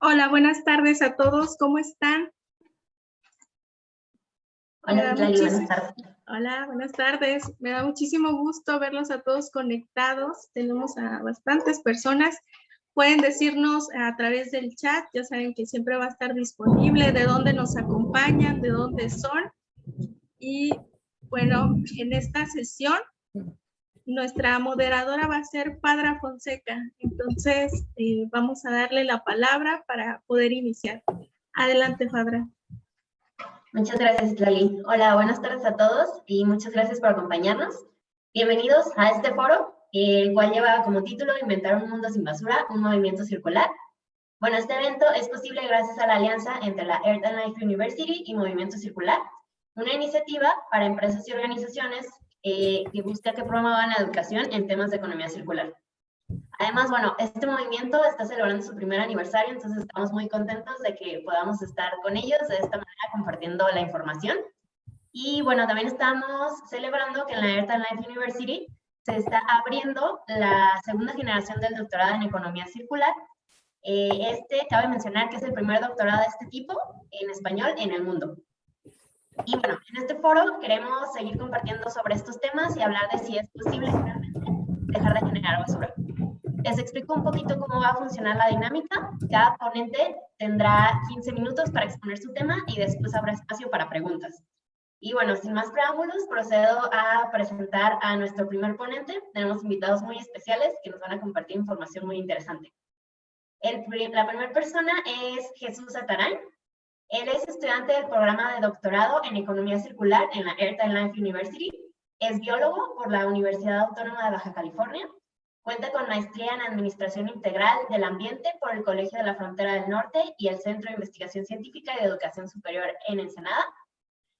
Hola, buenas tardes a todos, ¿cómo están? Hola, Citlali, buenas tardes. Hola, buenas tardes. Me da muchísimo gusto verlos a todos conectados. Tenemos a bastantes personas. Pueden decirnos a través del chat, ya saben que siempre va a estar disponible, de dónde nos acompañan, de dónde son. Y bueno, en esta sesión, nuestra moderadora va a ser Padra Fonseca. Entonces, vamos a darle la palabra para poder iniciar. Adelante, Padra. Muchas gracias, Citlali. Hola, buenas tardes a todos y muchas gracias por acompañarnos. Bienvenidos a este foro, el cual lleva como título Inventar un mundo sin basura, un movimiento circular. Bueno, este evento es posible gracias a la alianza entre la Earth and Life University y Movimiento Circular, una iniciativa para empresas y organizaciones que busca que promuevan la educación en temas de economía circular. Además, bueno, este movimiento está celebrando su primer aniversario, entonces estamos muy contentos de que podamos estar con ellos de esta manera compartiendo la información. Y bueno, también estamos celebrando que en la Earth and Life University se está abriendo la segunda generación del doctorado en economía circular. Cabe mencionar que es el primer doctorado de este tipo en español en el mundo. Y bueno, en este foro queremos seguir compartiendo sobre estos temas y hablar de si es posible realmente dejar de generar basura. Les explico un poquito cómo va a funcionar la dinámica. Cada ponente tendrá 15 minutos para exponer su tema y después habrá espacio para preguntas. Y bueno, sin más preámbulos, procedo a presentar a nuestro primer ponente. Tenemos invitados muy especiales que nos van a compartir información muy interesante. La primera persona es Jesús Atarán. Él es estudiante del programa de doctorado en Economía Circular en la Earth and Life University. Es biólogo por la Universidad Autónoma de Baja California. Cuenta con maestría en Administración Integral del Ambiente por el Colegio de la Frontera del Norte y el Centro de Investigación Científica y de Educación Superior en Ensenada.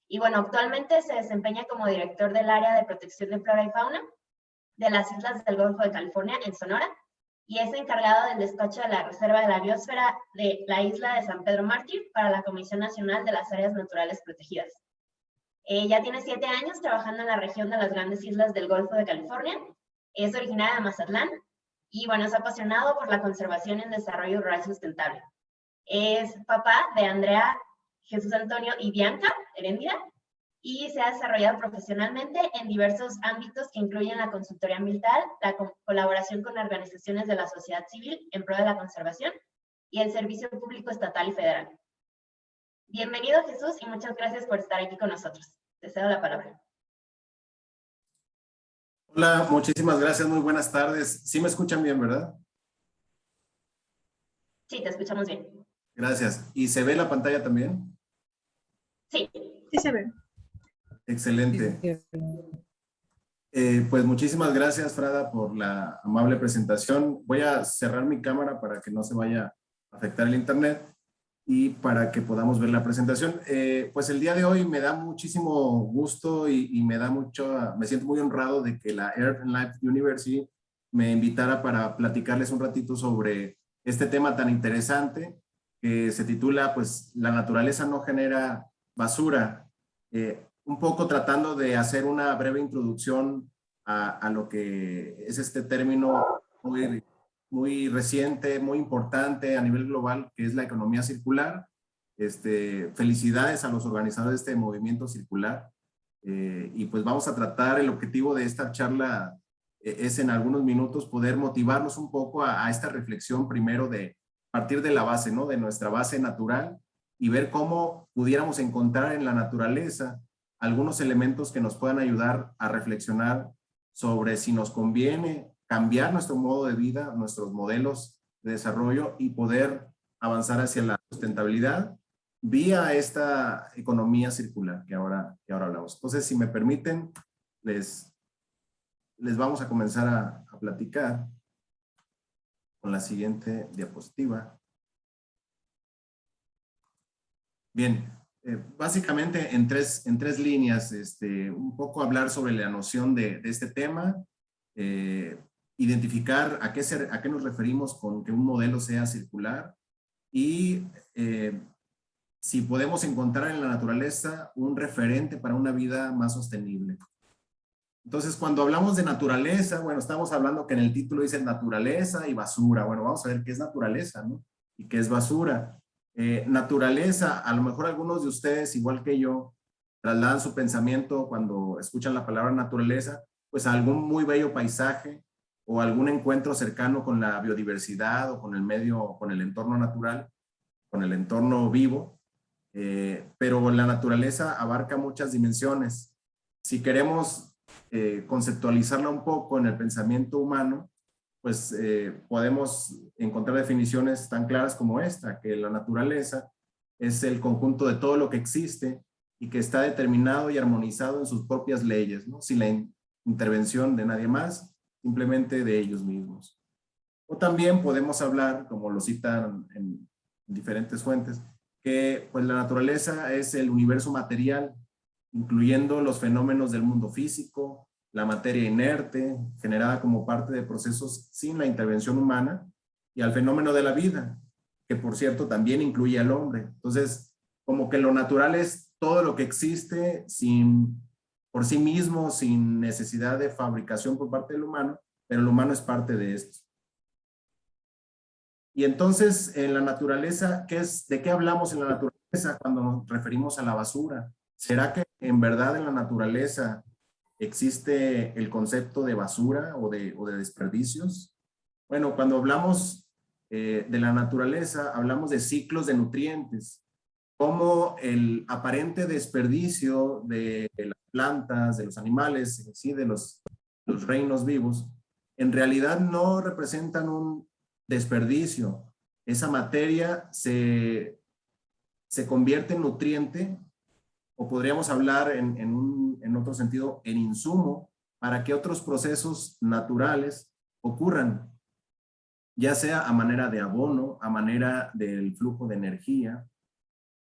Y bueno, actualmente se desempeña como director del área de protección de flora y fauna de las islas del Golfo de California en Sonora y es encargado del despacho de la Reserva de la Biosfera de la isla de San Pedro Mártir para la Comisión Nacional de las Áreas Naturales Protegidas. Ya tiene 7 años trabajando en la región de las Grandes Islas del Golfo de California. Es originaria de Mazatlán y, bueno, es apasionado por la conservación y el desarrollo rural sustentable. Es papá de Andrea, Jesús Antonio y Bianca Heréndira y se ha desarrollado profesionalmente en diversos ámbitos que incluyen la consultoría ambiental, la colaboración con organizaciones de la sociedad civil en pro de la conservación y el servicio público estatal y federal. Bienvenido, Jesús, y muchas gracias por estar aquí con nosotros. Te cedo la palabra. Hola, muchísimas gracias, muy buenas tardes. ¿Sí me escuchan bien, verdad? Sí, te escuchamos bien. Gracias. ¿Y se ve la pantalla también? Sí. Sí se ve. Excelente. Pues muchísimas gracias, Frada, por la amable presentación. Voy a cerrar mi cámara para que no se vaya a afectar el internet y para que podamos ver la presentación. Pues el día de hoy me da muchísimo gusto y me siento muy honrado de que la Earth and Life University me invitara para platicarles un ratito sobre este tema tan interesante que se titula, pues, La naturaleza no genera basura. Un poco tratando de hacer una breve introducción a lo que es este término muy reciente, muy importante a nivel global, que es la economía circular. Felicidades a los organizadores de este movimiento circular. Y pues vamos a tratar, el objetivo de esta charla es en algunos minutos poder motivarnos un poco a esta reflexión primero de partir de la base, ¿no? De nuestra base natural y ver cómo pudiéramos encontrar en la naturaleza algunos elementos que nos puedan ayudar a reflexionar sobre si nos conviene cambiar nuestro modo de vida, nuestros modelos de desarrollo y poder avanzar hacia la sustentabilidad vía esta economía circular que ahora hablamos. Entonces, si me permiten, les vamos a comenzar a platicar con la siguiente diapositiva. Bien, básicamente en tres líneas, un poco hablar sobre la noción de este tema, identificar a qué nos referimos con que un modelo sea circular y si podemos encontrar en la naturaleza un referente para una vida más sostenible. Entonces, cuando hablamos de naturaleza, bueno, estamos hablando que en el título dice naturaleza y basura. Bueno, vamos a ver qué es naturaleza, ¿no? y qué es basura. Naturaleza, a lo mejor algunos de ustedes, igual que yo, trasladan su pensamiento cuando escuchan la palabra naturaleza, pues a algún muy bello paisaje o algún encuentro cercano con la biodiversidad o con el medio, con el entorno natural, con el entorno vivo. Pero la naturaleza abarca muchas dimensiones. Si queremos conceptualizarla un poco en el pensamiento humano, pues podemos encontrar definiciones tan claras como esta, que la naturaleza es el conjunto de todo lo que existe y que está determinado y armonizado en sus propias leyes, ¿no? Sin la intervención de nadie más, simplemente de ellos mismos. O también podemos hablar, como lo citan en diferentes fuentes, que pues la naturaleza es el universo material, incluyendo los fenómenos del mundo físico, la materia inerte, generada como parte de procesos sin la intervención humana, y al fenómeno de la vida, que por cierto también incluye al hombre. Entonces, como que lo natural es todo lo que existe por sí mismo, sin necesidad de fabricación por parte del humano, pero el humano es parte de esto. Y entonces, en la naturaleza, ¿de qué hablamos en la naturaleza cuando nos referimos a la basura? ¿Será que en verdad en la naturaleza existe el concepto de basura o de desperdicios? Bueno, cuando hablamos de la naturaleza, hablamos de ciclos de nutrientes, como el aparente desperdicio de las plantas, de los animales, ¿sí? De los reinos vivos, en realidad no representan un desperdicio. Esa materia se convierte en nutriente, o podríamos hablar en otro sentido, en insumo, para que otros procesos naturales ocurran, ya sea a manera de abono, a manera del flujo de energía,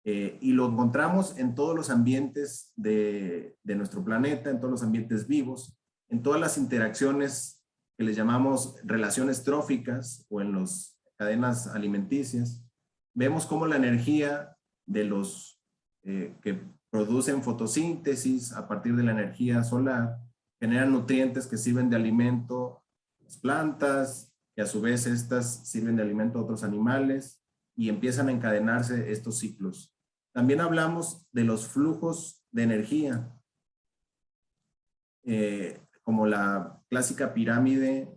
y lo encontramos en todos los ambientes de nuestro planeta, en todos los ambientes vivos, en todas las interacciones que les llamamos relaciones tróficas o en las cadenas alimenticias. Vemos cómo la energía de los que producen fotosíntesis a partir de la energía solar generan nutrientes que sirven de alimento a las plantas, y a su vez estas sirven de alimento a otros animales, y empiezan a encadenarse estos ciclos. También hablamos de los flujos de energía, como la clásica pirámide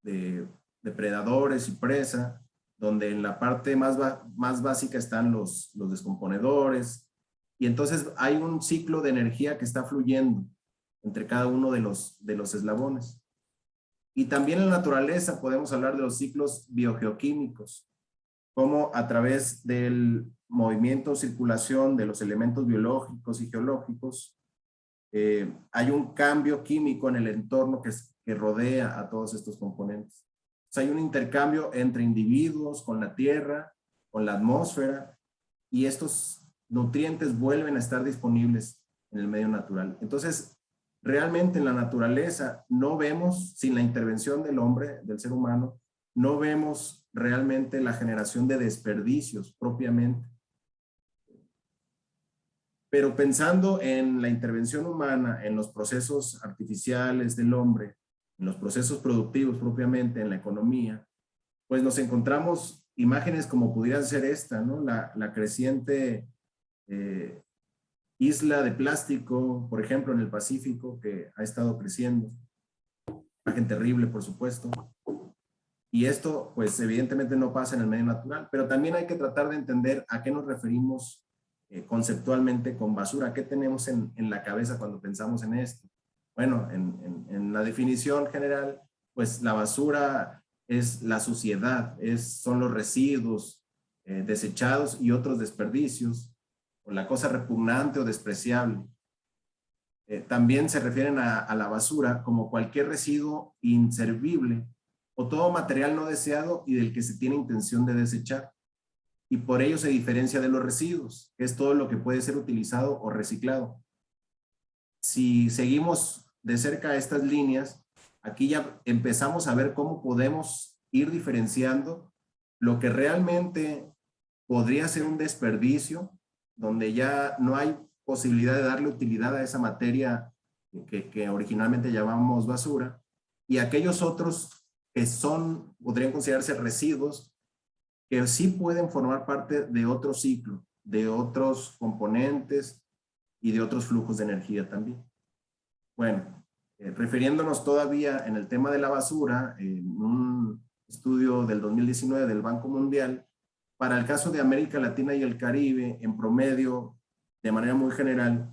de depredadores y presa, donde en la parte más básica están los descomponedores, y entonces hay un ciclo de energía que está fluyendo entre cada uno de los eslabones. Y también en la naturaleza podemos hablar de los ciclos biogeoquímicos, como a través del movimiento o circulación de los elementos biológicos y geológicos, hay un cambio químico en el entorno que rodea a todos estos componentes. O sea, hay un intercambio entre individuos, con la tierra, con la atmósfera, y estos nutrientes vuelven a estar disponibles en el medio natural. Entonces, realmente en la naturaleza no vemos, sin la intervención del hombre, del ser humano, no vemos realmente la generación de desperdicios propiamente. Pero pensando en la intervención humana, en los procesos artificiales del hombre, en los procesos productivos propiamente, en la economía, pues nos encontramos imágenes como pudiera ser esta, ¿no? La creciente isla de plástico, por ejemplo, en el Pacífico, que ha estado creciendo. Imagen terrible, por supuesto. Y esto, pues, evidentemente no pasa en el medio natural, pero también hay que tratar de entender a qué nos referimos conceptualmente con basura. ¿Qué tenemos en la cabeza cuando pensamos en esto? Bueno, en la definición general, pues la basura es la suciedad, son los residuos desechados y otros desperdicios, o la cosa repugnante o despreciable. También se refieren a la basura como cualquier residuo inservible o todo material no deseado y del que se tiene intención de desechar. Y por ello se diferencia de los residuos, que es todo lo que puede ser utilizado o reciclado. Si seguimos de cerca estas líneas, aquí ya empezamos a ver cómo podemos ir diferenciando lo que realmente podría ser un desperdicio, donde ya no hay posibilidad de darle utilidad a esa materia que originalmente llamamos basura, y aquellos otros que podrían considerarse residuos, que sí pueden formar parte de otro ciclo, de otros componentes y de otros flujos de energía también. Bueno, refiriéndonos todavía en el tema de la basura, en un estudio del 2019 del Banco Mundial, para el caso de América Latina y el Caribe, en promedio, de manera muy general,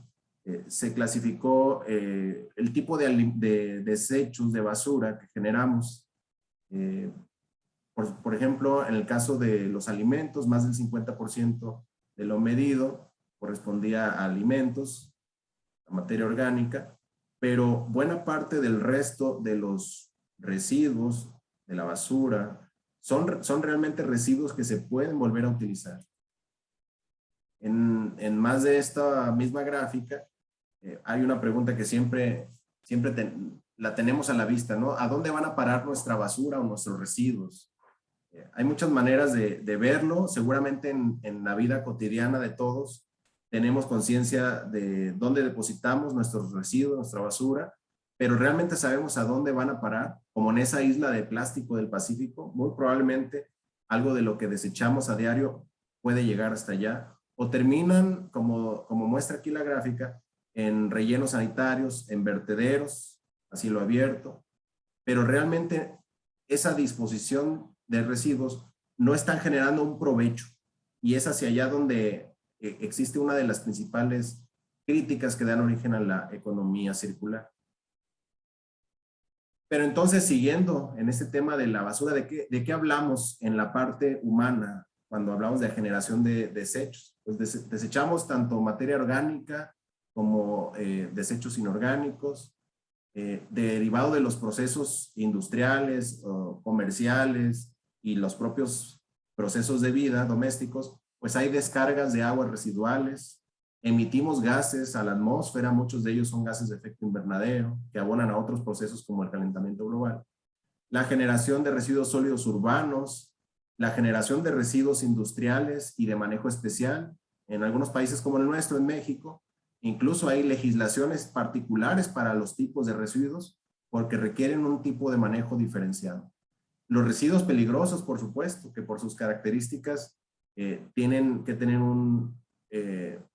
se clasificó el tipo de desechos de basura que generamos. Por ejemplo, en el caso de los alimentos, más del 50% de lo medido correspondía a alimentos, a materia orgánica, pero buena parte del resto de los residuos, de la basura, son realmente residuos que se pueden volver a utilizar. En más de esta misma gráfica, hay una pregunta que siempre la tenemos a la vista, ¿no? ¿A dónde van a parar nuestra basura o nuestros residuos? Hay muchas maneras de verlo. Seguramente en la vida cotidiana de todos tenemos conciencia de dónde depositamos nuestros residuos, nuestra basura, pero realmente sabemos a dónde van a parar, como en esa isla de plástico del Pacífico. Muy probablemente algo de lo que desechamos a diario puede llegar hasta allá, o terminan, como muestra aquí la gráfica, en rellenos sanitarios, en vertederos, a cielo abierto, pero realmente esa disposición de residuos no están generando un provecho, y es hacia allá donde existe una de las principales críticas que dan origen a la economía circular. Pero entonces, siguiendo en este tema de la basura, ¿de qué hablamos en la parte humana cuando hablamos de generación de desechos? Pues desechamos tanto materia orgánica como desechos inorgánicos, derivado de los procesos industriales o comerciales y los propios procesos de vida domésticos. Pues hay descargas de aguas residuales, emitimos gases a la atmósfera, muchos de ellos son gases de efecto invernadero, que abonan a otros procesos como el calentamiento global. La generación de residuos sólidos urbanos, la generación de residuos industriales y de manejo especial. En algunos países como el nuestro, en México, incluso hay legislaciones particulares para los tipos de residuos porque requieren un tipo de manejo diferenciado. Los residuos peligrosos, por supuesto, que por sus características tienen que tener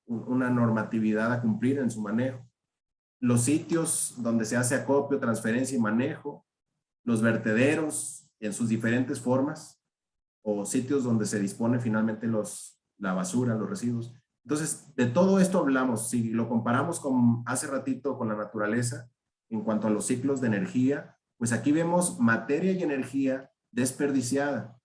una normatividad a cumplir en su manejo. Los sitios donde se hace acopio, transferencia y manejo, los vertederos en sus diferentes formas, o sitios donde se dispone finalmente la basura, los residuos. Entonces, de todo esto hablamos. Si lo comparamos con hace ratito con la naturaleza, en cuanto a los ciclos de energía, pues aquí vemos materia y energía desperdiciada.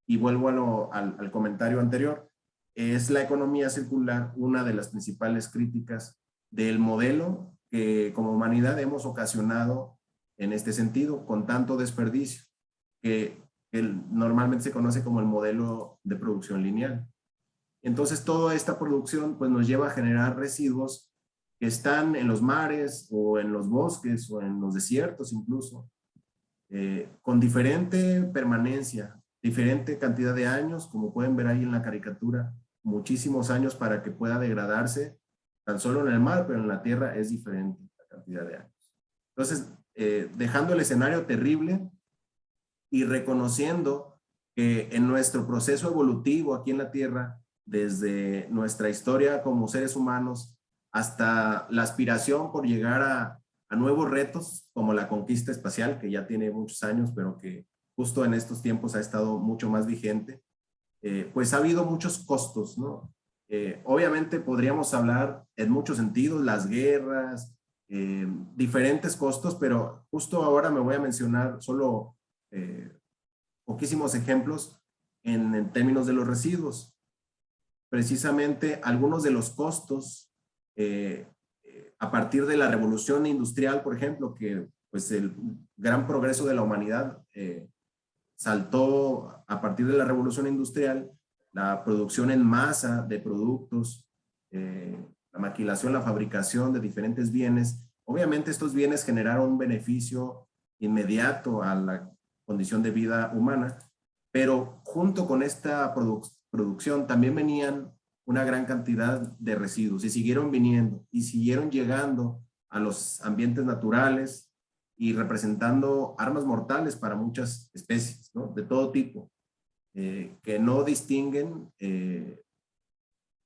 Y vuelvo al comentario anterior. Es la economía circular una de las principales críticas del modelo que como humanidad hemos ocasionado en este sentido, con tanto desperdicio, que normalmente se conoce como el modelo de producción lineal. Entonces, toda esta producción pues, nos lleva a generar residuos que están en los mares o en los bosques o en los desiertos incluso, con diferente permanencia, diferente cantidad de años, como pueden ver ahí en la caricatura, muchísimos años para que pueda degradarse, tan solo en el mar, pero en la tierra es diferente la cantidad de años. Entonces, dejando el escenario terrible y reconociendo que en nuestro proceso evolutivo aquí en la Tierra, desde nuestra historia como seres humanos hasta la aspiración por llegar a nuevos retos, como la conquista espacial, que ya tiene muchos años, pero que justo en estos tiempos ha estado mucho más vigente, pues ha habido muchos costos, ¿no? Obviamente podríamos hablar en muchos sentidos, las guerras, diferentes costos, pero justo ahora me voy a mencionar solo poquísimos ejemplos en términos de los residuos. Precisamente algunos de los costos a partir de la revolución industrial, por ejemplo, que pues el gran progreso de la humanidad saltó a partir de la revolución industrial, la producción en masa de productos, la maquilación, la fabricación de diferentes bienes. Obviamente estos bienes generaron un beneficio inmediato a la condición de vida humana, pero junto con esta producción también venían una gran cantidad de residuos y siguieron viniendo y siguieron llegando a los ambientes naturales y representando armas mortales para muchas especies, ¿no? De todo tipo. que no distinguen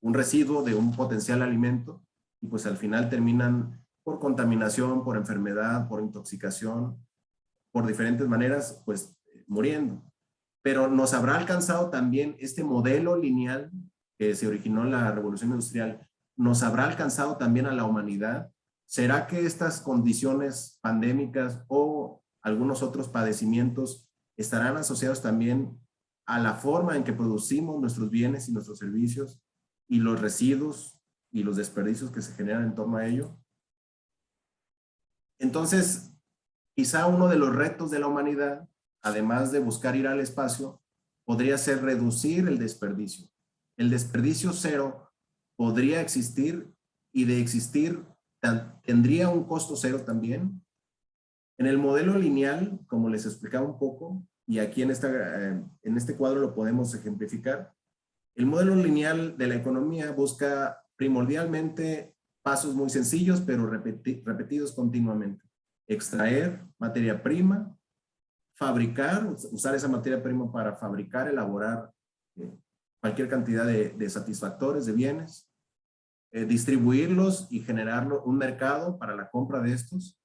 un residuo de un potencial alimento y pues al final terminan por contaminación, por enfermedad, por intoxicación, por diferentes maneras, pues muriendo. Pero nos habrá alcanzado también este modelo lineal que se originó en la Revolución Industrial, nos habrá alcanzado también a la humanidad. ¿Será que estas condiciones pandémicas o algunos otros padecimientos estarán asociados también a la forma en que producimos nuestros bienes y nuestros servicios y los residuos y los desperdicios que se generan en torno a ello? Entonces, quizá uno de los retos de la humanidad, además de buscar ir al espacio, podría ser reducir el desperdicio. El desperdicio cero podría existir y de existir tendría un costo cero también. En el modelo lineal, como les explicaba un poco, y aquí en este cuadro lo podemos ejemplificar, el modelo lineal de la economía busca primordialmente pasos muy sencillos, pero repetidos continuamente. Extraer materia prima, fabricar, usar esa materia prima para fabricar, elaborar cualquier cantidad de satisfactores, de bienes, distribuirlos y generar un mercado para la compra de estos,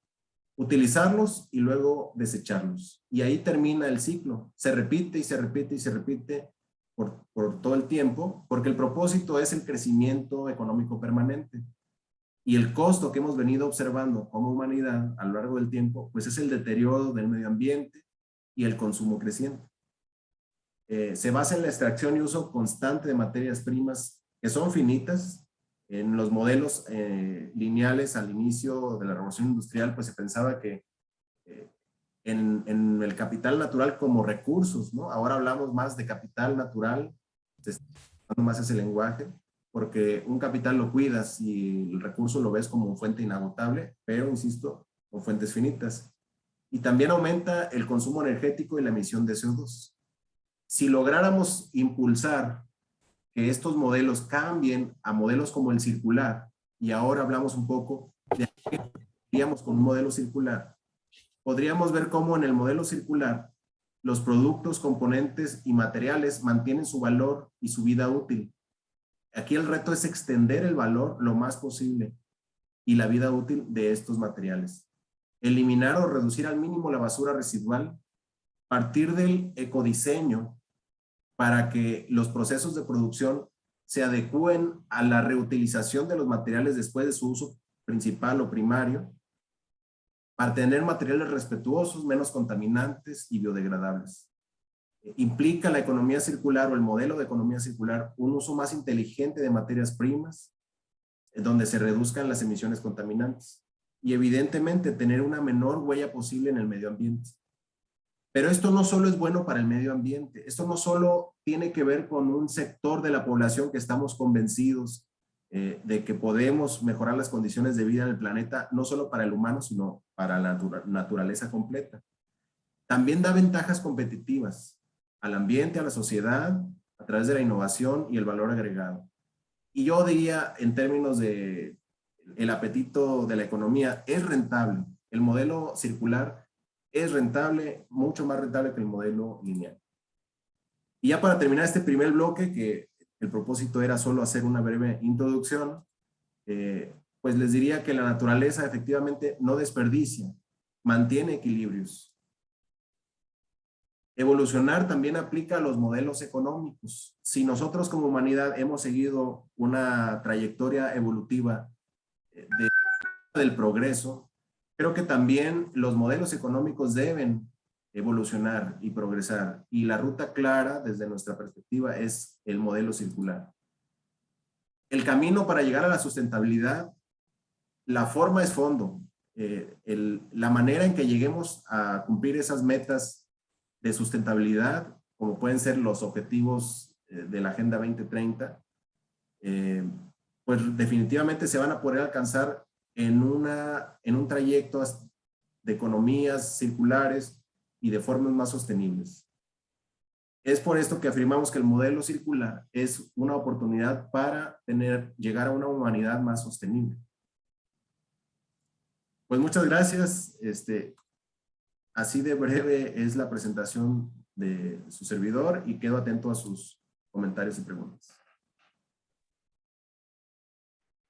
utilizarlos y luego desecharlos. Y ahí termina el ciclo. Se repite y se repite y se repite por todo el tiempo, porque el propósito es el crecimiento económico permanente. Y el costo que hemos venido observando como humanidad a lo largo del tiempo, pues es el deterioro del medio ambiente y el consumo creciente. Se basa en la extracción y uso constante de materias primas que son finitas. En los modelos lineales al inicio de la revolución industrial, pues se pensaba que en el capital natural como recursos, ¿no? Ahora hablamos más de capital natural, se está usando más ese lenguaje, porque un capital lo cuidas y el recurso lo ves como fuente inagotable, pero, insisto, con fuentes finitas. Y también aumenta el consumo energético y la emisión de CO2. Si lográramos impulsar que estos modelos cambien a modelos como el circular, y ahora hablamos un poco de qué haríamos con un modelo circular, podríamos ver cómo en el modelo circular los productos, componentes y materiales mantienen su valor y su vida útil. Aquí el reto es extender el valor lo más posible y la vida útil de estos materiales. Eliminar o reducir al mínimo la basura residual, partir del ecodiseño para que los procesos de producción se adecúen a la reutilización de los materiales después de su uso principal o primario, para tener materiales respetuosos, menos contaminantes y biodegradables. Implica la economía circular o el modelo de economía circular un uso más inteligente de materias primas, donde se reduzcan las emisiones contaminantes y evidentemente tener una menor huella posible en el medio ambiente. Pero esto no solo es bueno para el medio ambiente, esto no solo tiene que ver con un sector de la población que estamos convencidos de que podemos mejorar las condiciones de vida en el planeta, no solo para el humano, sino para la naturaleza completa. También da ventajas competitivas al ambiente, a la sociedad, a través de la innovación y el valor agregado. Y yo diría, en términos de el apetito de la economía, es rentable. El modelo circular es rentable, mucho más rentable que el modelo lineal. Y ya para terminar este primer bloque, que el propósito era solo hacer una breve introducción, pues les diría que la naturaleza efectivamente no desperdicia, mantiene equilibrios. Evolucionar también aplica a los modelos económicos. Si nosotros como humanidad hemos seguido una trayectoria evolutiva del progreso, creo que también los modelos económicos deben evolucionar y progresar. Y la ruta clara, desde nuestra perspectiva, es el modelo circular. El camino para llegar a la sustentabilidad, la forma es fondo. La manera en que lleguemos a cumplir esas metas de sustentabilidad, como pueden ser los objetivos de la Agenda 2030, pues definitivamente se van a poder alcanzar en un trayecto de economías circulares y de formas más sostenibles. Es por esto que afirmamos que el modelo circular es una oportunidad para llegar a una humanidad más sostenible. Pues muchas gracias. Así de breve es la presentación de su servidor y quedo atento a sus comentarios y preguntas.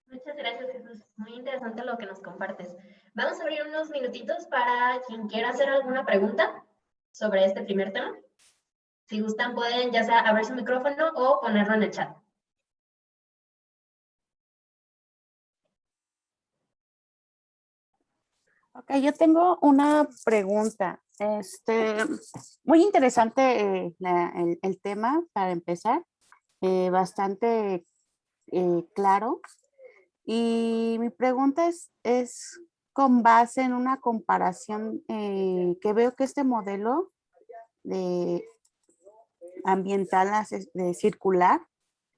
Muchas gracias, Jesús. Muy interesante lo que nos compartes. Vamos a abrir unos minutitos para quien quiera hacer alguna pregunta sobre este primer tema. Si gustan, pueden ya sea abrir su micrófono o ponerlo en el chat. Ok, yo tengo una pregunta. Muy interesante el tema para empezar, bastante claro. Y mi pregunta es con base en una comparación que veo que este modelo de ambiental de circular,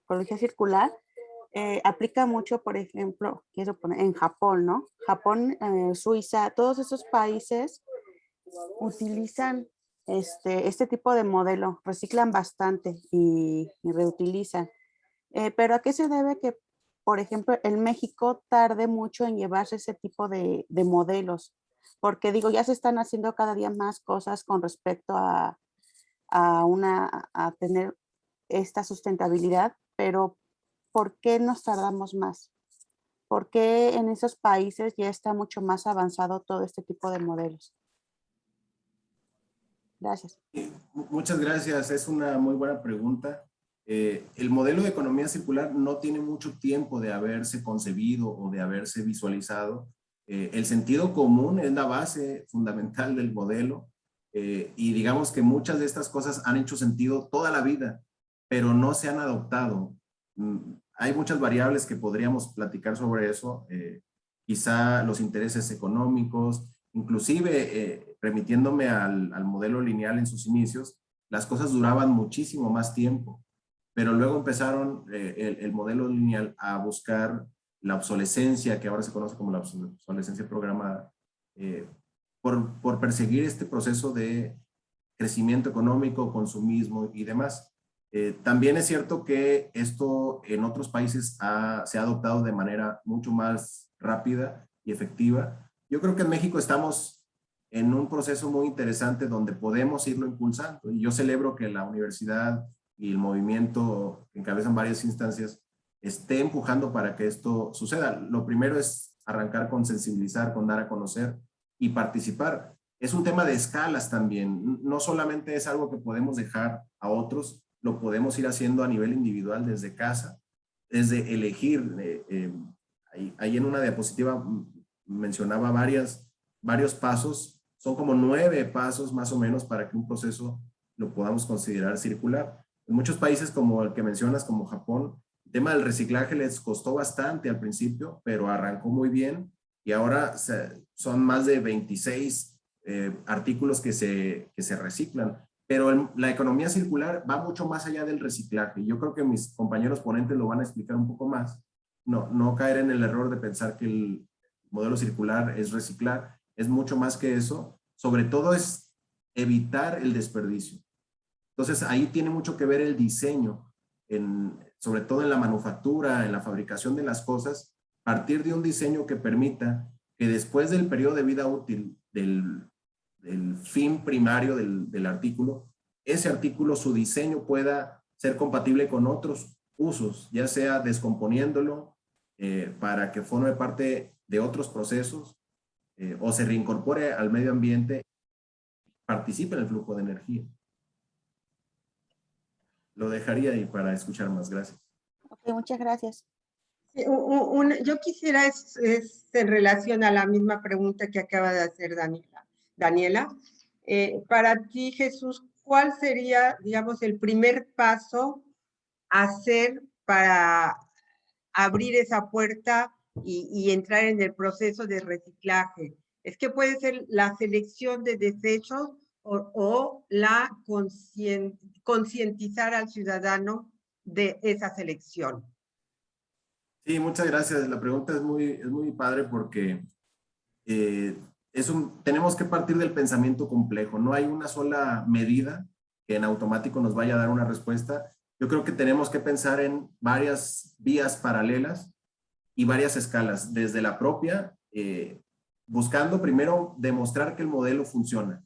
ecología circular, aplica mucho, por ejemplo, quiero poner en Japón, ¿no? Japón, Suiza, todos esos países utilizan este tipo de modelo, reciclan bastante y reutilizan. Pero ¿a qué se debe que, por ejemplo, en México tarde mucho en llevarse ese tipo de modelos? Porque digo, ya se están haciendo cada día más cosas con respecto a tener esta sustentabilidad, pero ¿por qué nos tardamos más? ¿Por qué en esos países ya está mucho más avanzado todo este tipo de modelos? Gracias. Muchas gracias, es una muy buena pregunta. El modelo de economía circular no tiene mucho tiempo de haberse concebido o de haberse visualizado. El sentido común es la base fundamental del modelo y digamos que muchas de estas cosas han hecho sentido toda la vida, pero no se han adoptado. Hay muchas variables que podríamos platicar sobre eso, quizá los intereses económicos, inclusive remitiéndome al modelo lineal en sus inicios, las cosas duraban muchísimo más tiempo, pero luego empezaron el modelo lineal a buscar la obsolescencia, que ahora se conoce como la obsolescencia programada, por perseguir este proceso de crecimiento económico, consumismo y demás. También es cierto que esto en otros países se ha adoptado de manera mucho más rápida y efectiva. Yo creo que en México estamos en un proceso muy interesante donde podemos irlo impulsando. Y yo celebro que la universidad y el movimiento que encabezan varias instancias esté empujando para que esto suceda. Lo primero es arrancar con sensibilizar, con dar a conocer y participar. Es un tema de escalas también. No solamente es algo que podemos dejar a otros, lo podemos ir haciendo a nivel individual desde casa, desde elegir. Ahí en una diapositiva mencionaba varios pasos, son como 9 pasos más o menos para que un proceso lo podamos considerar circular. En muchos países como el que mencionas, como Japón, el tema del reciclaje les costó bastante al principio, pero arrancó muy bien y ahora son más de 26 artículos que se reciclan. Pero la economía circular va mucho más allá del reciclaje. Yo creo que mis compañeros ponentes lo van a explicar un poco más. No caer en el error de pensar que el modelo circular es reciclar. Es mucho más que eso. Sobre todo es evitar el desperdicio. Entonces ahí tiene mucho que ver el diseño, sobre todo en la manufactura, en la fabricación de las cosas, partir de un diseño que permita que después del periodo de vida útil del fin primario del artículo, ese artículo, su diseño pueda ser compatible con otros usos, ya sea descomponiéndolo para que forme parte de otros procesos o se reincorpore al medio ambiente, participe en el flujo de energía. Lo dejaría ahí para escuchar más. Gracias. Ok, muchas gracias. Yo quisiera, es en relación a la misma pregunta que acaba de hacer Daniela. Para ti, Jesús, ¿cuál sería, digamos, el primer paso a hacer para abrir esa puerta y entrar en el proceso de reciclaje? Es que puede ser la selección de desechos o la concientizar al ciudadano de esa selección. Sí, muchas gracias. La pregunta es muy padre porque tenemos que partir del pensamiento complejo. No hay una sola medida que en automático nos vaya a dar una respuesta. Yo creo que tenemos que pensar en varias vías paralelas y varias escalas, desde la propia, buscando primero demostrar que el modelo funciona.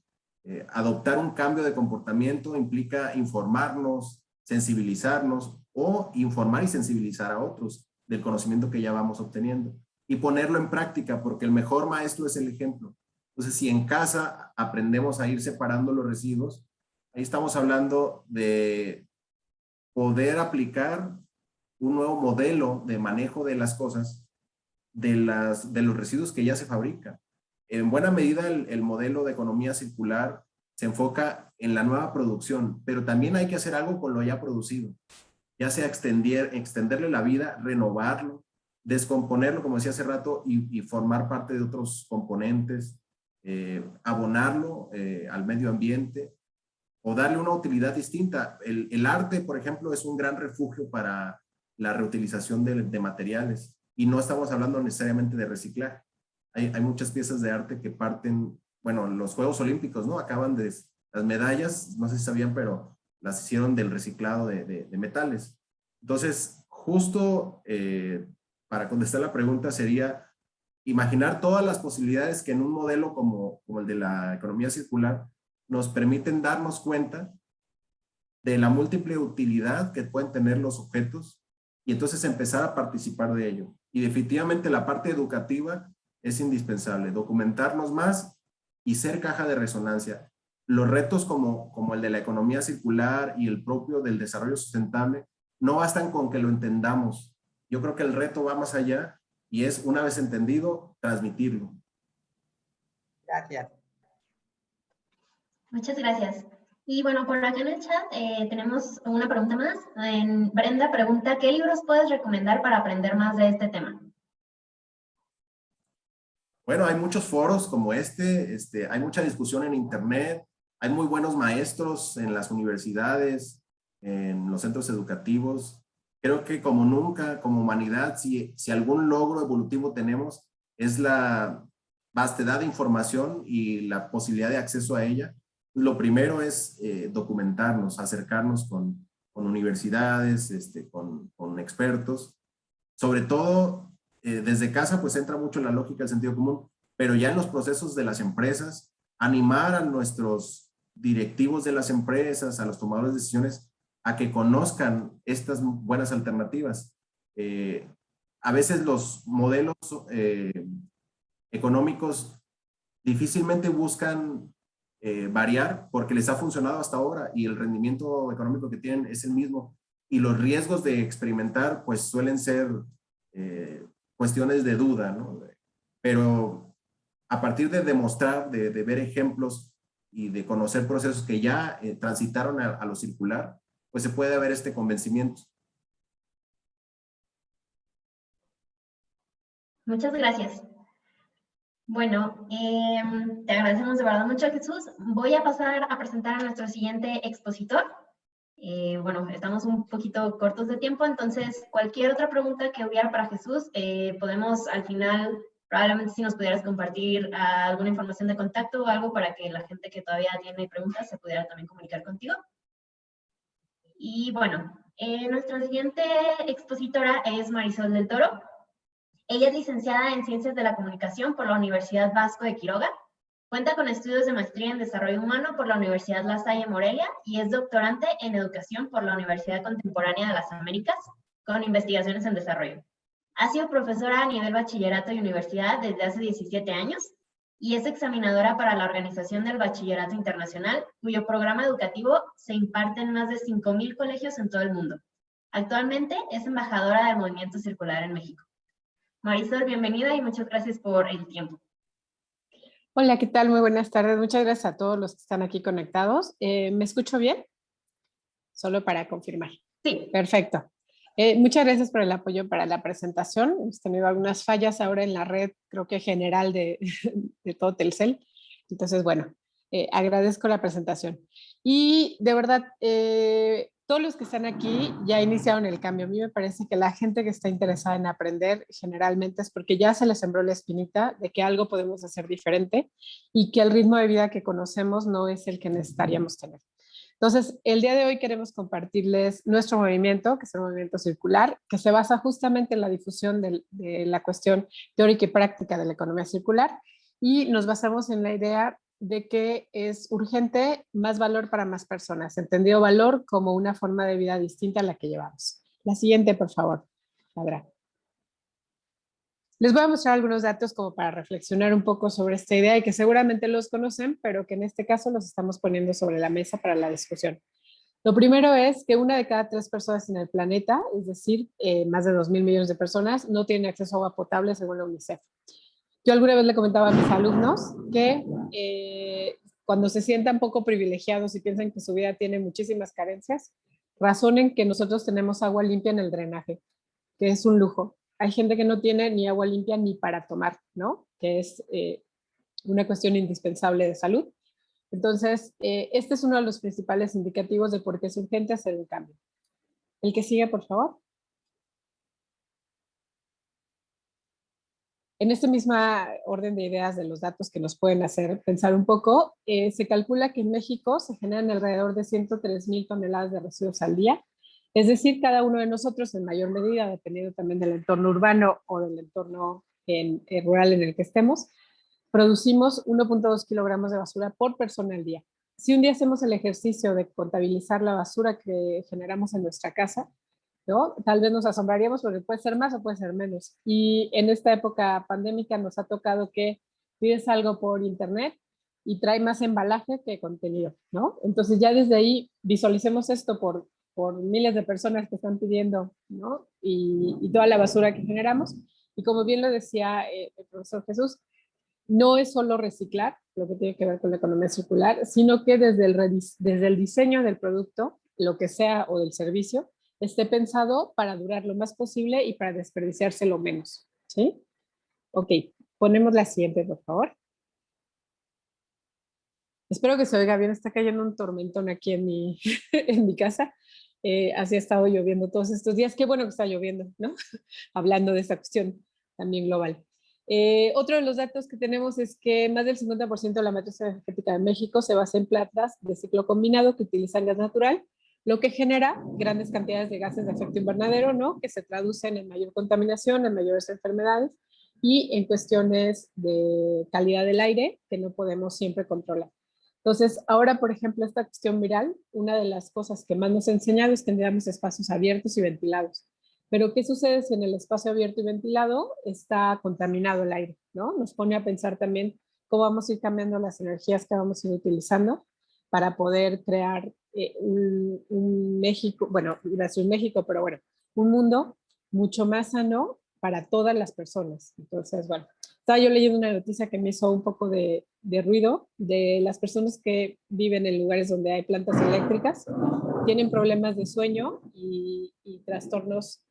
adoptar un cambio de comportamiento implica informarnos, sensibilizarnos o informar y sensibilizar a otros del conocimiento que ya vamos obteniendo y ponerlo en práctica, porque el mejor maestro es el ejemplo. Entonces, si en casa aprendemos a ir separando los residuos, ahí estamos hablando de poder aplicar un nuevo modelo de manejo de las cosas, de los residuos que ya se fabrican. En buena medida, el modelo de economía circular se enfoca en la nueva producción, pero también hay que hacer algo con lo ya producido, ya sea extenderle la vida, renovarlo, descomponerlo, como decía hace rato, y formar parte de otros componentes, abonarlo al medio ambiente o darle una utilidad distinta. El arte, por ejemplo, es un gran refugio para la reutilización de materiales y no estamos hablando necesariamente de reciclaje. Hay muchas piezas de arte que parten, bueno, los Juegos Olímpicos, ¿no? Acaban de, las medallas, no sé si sabían, pero las hicieron del reciclado de metales. Entonces, justo para contestar la pregunta sería imaginar todas las posibilidades que en un modelo como el de la economía circular nos permiten darnos cuenta de la múltiple utilidad que pueden tener los objetos y entonces empezar a participar de ello. Y definitivamente la parte educativa es indispensable, documentarnos más y ser caja de resonancia. Los retos como el de la economía circular y el propio del desarrollo sustentable no bastan con que lo entendamos. Yo creo que el reto va más allá y es, una vez entendido, transmitirlo. Gracias. Muchas gracias. Y bueno, por acá en el chat tenemos una pregunta más. Brenda pregunta, ¿qué libros puedes recomendar para aprender más de este tema? Bueno, hay muchos foros como este, hay mucha discusión en internet, hay muy buenos maestros en las universidades, en los centros educativos. Creo que como nunca, como humanidad, si algún logro evolutivo tenemos, es la vastedad de información y la posibilidad de acceso a ella. Lo primero es documentarnos, acercarnos con universidades, con expertos. Sobre todo, desde casa, pues entra mucho la lógica del sentido común, pero ya en los procesos de las empresas, animar a nuestros directivos de las empresas, a los tomadores de decisiones, a que conozcan estas buenas alternativas. A veces los modelos económicos difícilmente buscan variar porque les ha funcionado hasta ahora y el rendimiento económico que tienen es el mismo y los riesgos de experimentar pues suelen ser cuestiones de duda, ¿no? Pero a partir de demostrar, de ver ejemplos y de conocer procesos que ya transitaron a lo circular, pues se puede haber este convencimiento. Muchas gracias. Bueno, te agradecemos de verdad mucho, Jesús. Voy a pasar a presentar a nuestro siguiente expositor. Bueno, estamos un poquito cortos de tiempo, entonces cualquier otra pregunta que hubiera para Jesús, podemos al final, probablemente si nos pudieras compartir alguna información de contacto o algo para que la gente que todavía tiene preguntas se pudiera también comunicar contigo. Y bueno, nuestra siguiente expositora es Marisol del Toro. Ella es licenciada en Ciencias de la Comunicación por la Universidad Vasco de Quiroga. Cuenta con estudios de maestría en Desarrollo Humano por la Universidad La Salle Morelia y es doctorante en Educación por la Universidad Contemporánea de las Américas con investigaciones en desarrollo. Ha sido profesora a nivel bachillerato y universidad desde hace 17 años y es examinadora para la Organización del Bachillerato Internacional, cuyo programa educativo se imparte en más de 5,000 colegios en todo el mundo. Actualmente es embajadora del Movimiento Circular en México. Marisol, bienvenida y muchas gracias por el tiempo. Hola, ¿qué tal? Muy buenas tardes. Muchas gracias a todos los que están aquí conectados. ¿Me escucho bien? Solo para confirmar. Sí. Perfecto. Muchas gracias por el apoyo para la presentación. Hemos tenido algunas fallas ahora en la red, creo que general de todo Telcel. Entonces, bueno, agradezco la presentación. Y de verdad, todos los que están aquí ya iniciaron el cambio. A mí me parece que la gente que está interesada en aprender generalmente es porque ya se les sembró la espinita de que algo podemos hacer diferente y que el ritmo de vida que conocemos no es el que necesitaríamos tener. Entonces, el día de hoy queremos compartirles nuestro movimiento, que es el movimiento circular, que se basa justamente en la difusión de la cuestión teórica y práctica de la economía circular y nos basamos en la idea de que es urgente más valor para más personas, entendido valor como una forma de vida distinta a la que llevamos. La siguiente, por favor, Adra. Les voy a mostrar algunos datos como para reflexionar un poco sobre esta idea y que seguramente los conocen, pero que en este caso los estamos poniendo sobre la mesa para la discusión. Lo primero es que 1 de cada 3 personas en el planeta, es decir, más de 2.000 millones de personas, no tienen acceso a agua potable según la UNICEF. Yo alguna vez le comentaba a mis alumnos que cuando se sientan poco privilegiados y piensan que su vida tiene muchísimas carencias, razonen que nosotros tenemos agua limpia en el drenaje, que es un lujo. Hay gente que no tiene ni agua limpia ni para tomar, ¿no? Que es una cuestión indispensable de salud. Entonces, este es uno de los principales indicativos de por qué es urgente hacer un cambio. El que sigue, por favor. En este mismo orden de ideas de los datos que nos pueden hacer pensar un poco, se calcula que en México se generan alrededor de 103,000 toneladas de residuos al día. Es decir, cada uno de nosotros, en mayor medida, dependiendo también del entorno urbano o del entorno rural en el que estemos, producimos 1.2 kilogramos de basura por persona al día. Si un día hacemos el ejercicio de contabilizar la basura que generamos en nuestra casa, ¿no? Tal vez nos asombraríamos porque puede ser más o puede ser menos. Y en esta época pandémica nos ha tocado que pides algo por internet y trae más embalaje que contenido, ¿no? Entonces ya desde ahí visualicemos esto por miles de personas que están pidiendo, ¿no? Y toda la basura que generamos. Y como bien lo decía el profesor Jesús, no es solo reciclar, lo que tiene que ver con la economía circular, sino que desde el diseño del producto, lo que sea, o del servicio, esté pensado para durar lo más posible y para desperdiciarse lo menos, ¿sí? Ok, ponemos la siguiente, por favor. Espero que se oiga bien, está cayendo un tormentón aquí en mi, en mi casa. Así ha estado lloviendo todos estos días. Qué bueno que está lloviendo, ¿no? Hablando de esta cuestión también global. Otro de los datos que tenemos es que más del 50% de la matriz energética de México se basa en plantas de ciclo combinado que utilizan gas natural, lo que genera grandes cantidades de gases de efecto invernadero, ¿no? Que se traducen en mayor contaminación, en mayores enfermedades y en cuestiones de calidad del aire que no podemos siempre controlar. Entonces, ahora, por ejemplo, esta cuestión viral, una de las cosas que más nos ha enseñado es que tengamos espacios abiertos y ventilados. Pero, ¿qué sucede si en el espacio abierto y ventilado está contaminado el aire, ¿no? Nos pone a pensar también cómo vamos a ir cambiando las energías que vamos a ir utilizando para poder crear un México, bueno, iba a decir México, pero bueno, un mundo mucho más sano para todas las personas. Entonces, bueno, estaba yo leyendo una noticia que me hizo un poco de ruido de las personas que viven en lugares donde hay plantas eléctricas, tienen problemas de sueño y trastornos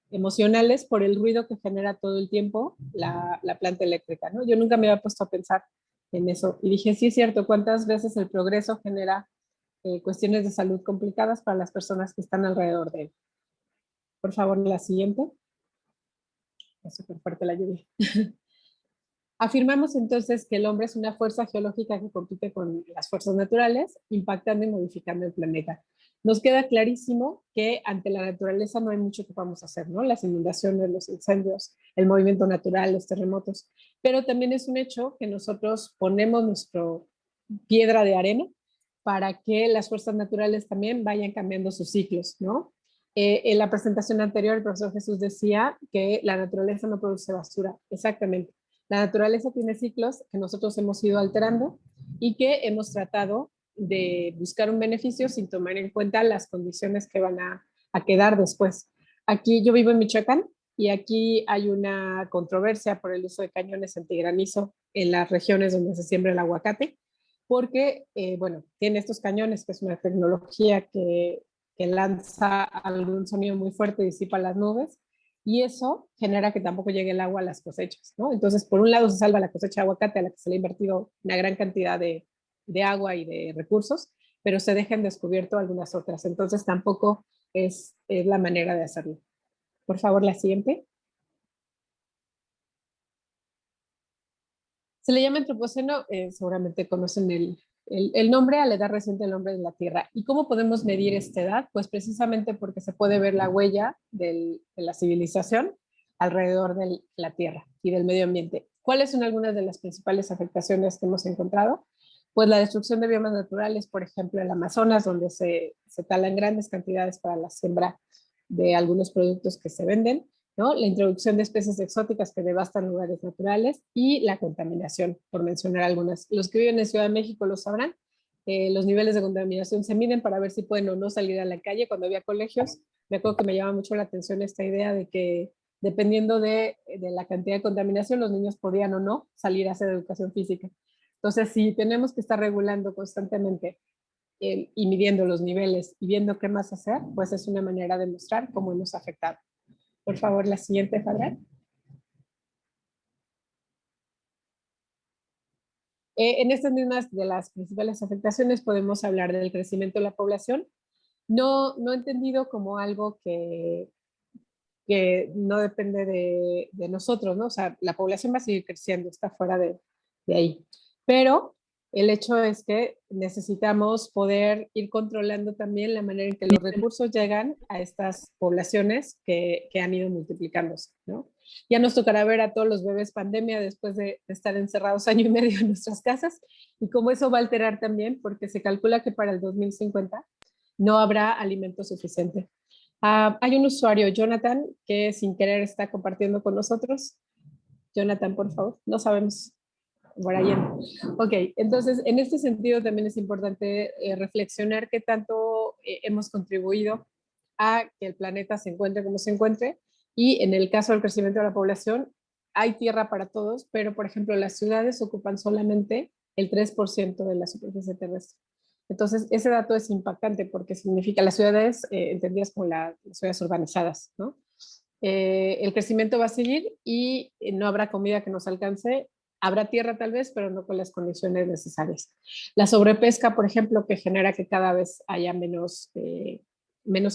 emocionales por el ruido que genera todo el tiempo la planta eléctrica, ¿no? Yo nunca me había puesto a pensar en eso y dije, sí es cierto, ¿cuántas veces el progreso genera cuestiones de salud complicadas para las personas que están alrededor de él? Por favor, la siguiente. Es súper fuerte la lluvia. Afirmamos entonces que el hombre es una fuerza geológica que compite con las fuerzas naturales, impactando y modificando el planeta. Nos queda clarísimo que ante la naturaleza no hay mucho que podamos hacer, ¿no? Las inundaciones, los incendios, el movimiento natural, los terremotos, pero también es un hecho que nosotros ponemos nuestro piedra de arena para que las fuerzas naturales también vayan cambiando sus ciclos, ¿no? En la presentación anterior, el profesor Jesús decía que la naturaleza no produce basura. Exactamente. La naturaleza tiene ciclos que nosotros hemos ido alterando y que hemos tratado de buscar un beneficio sin tomar en cuenta las condiciones que van a quedar después. Aquí yo vivo en Michoacán y aquí hay una controversia por el uso de cañones antigranizo en las regiones donde se siembra el aguacate, porque, bueno, tiene estos cañones, que es una tecnología que lanza algún sonido muy fuerte y disipa las nubes, y eso genera que tampoco llegue el agua a las cosechas, ¿no? Entonces, por un lado se salva la cosecha de aguacate a la que se le ha invertido una gran cantidad de agua y de recursos, pero se dejan descubierto algunas otras. Entonces, tampoco es la manera de hacerlo. Por favor, la siguiente. Se le llama antropoceno, seguramente conocen el nombre a la edad reciente del hombre de la Tierra. ¿Y cómo podemos medir esta edad? Pues precisamente porque se puede ver la huella de la civilización alrededor de la Tierra y del medio ambiente. ¿Cuáles son algunas de las principales afectaciones que hemos encontrado? Pues la destrucción de biomas naturales, por ejemplo, en el Amazonas, donde se talan grandes cantidades para la siembra de algunos productos que se venden, ¿no? La introducción de especies exóticas que devastan lugares naturales y la contaminación, por mencionar algunas. Los que viven en Ciudad de México lo sabrán. Los niveles de contaminación se miden para ver si pueden o no salir a la calle. Cuando había colegios, me acuerdo que me llama mucho la atención esta idea de que dependiendo de la cantidad de contaminación, los niños podían o no salir a hacer educación física. Entonces, si tenemos que estar regulando constantemente y midiendo los niveles y viendo qué más hacer, pues es una manera de mostrar cómo hemos afectado. Por favor, la siguiente, Fabián. En estas mismas de las principales afectaciones podemos hablar del crecimiento de la población, no entendido como algo que no depende de nosotros, ¿no? O sea, la población va a seguir creciendo, está fuera de ahí. Pero el hecho es que necesitamos poder ir controlando también la manera en que los recursos llegan a estas poblaciones que han ido multiplicándose, ¿no? Ya nos tocará ver a todos los bebés pandemia después de estar encerrados año y medio en nuestras casas y cómo eso va a alterar también, porque se calcula que para el 2050 no habrá alimento suficiente. Hay un usuario, Jonathan, que sin querer está compartiendo con nosotros. Jonathan, por favor, no sabemos. Brian. Ok, entonces en este sentido también es importante reflexionar qué tanto hemos contribuido a que el planeta se encuentre como se encuentre y en el caso del crecimiento de la población hay tierra para todos, pero por ejemplo las ciudades ocupan solamente el 3% de la superficie terrestre. Entonces ese dato es impactante porque significa las ciudades entendidas como las ciudades urbanizadas, ¿no? El crecimiento va a seguir y no habrá comida que nos alcance. Habrá tierra tal vez, pero no con las condiciones necesarias. La sobrepesca, por ejemplo, que genera que cada vez haya menos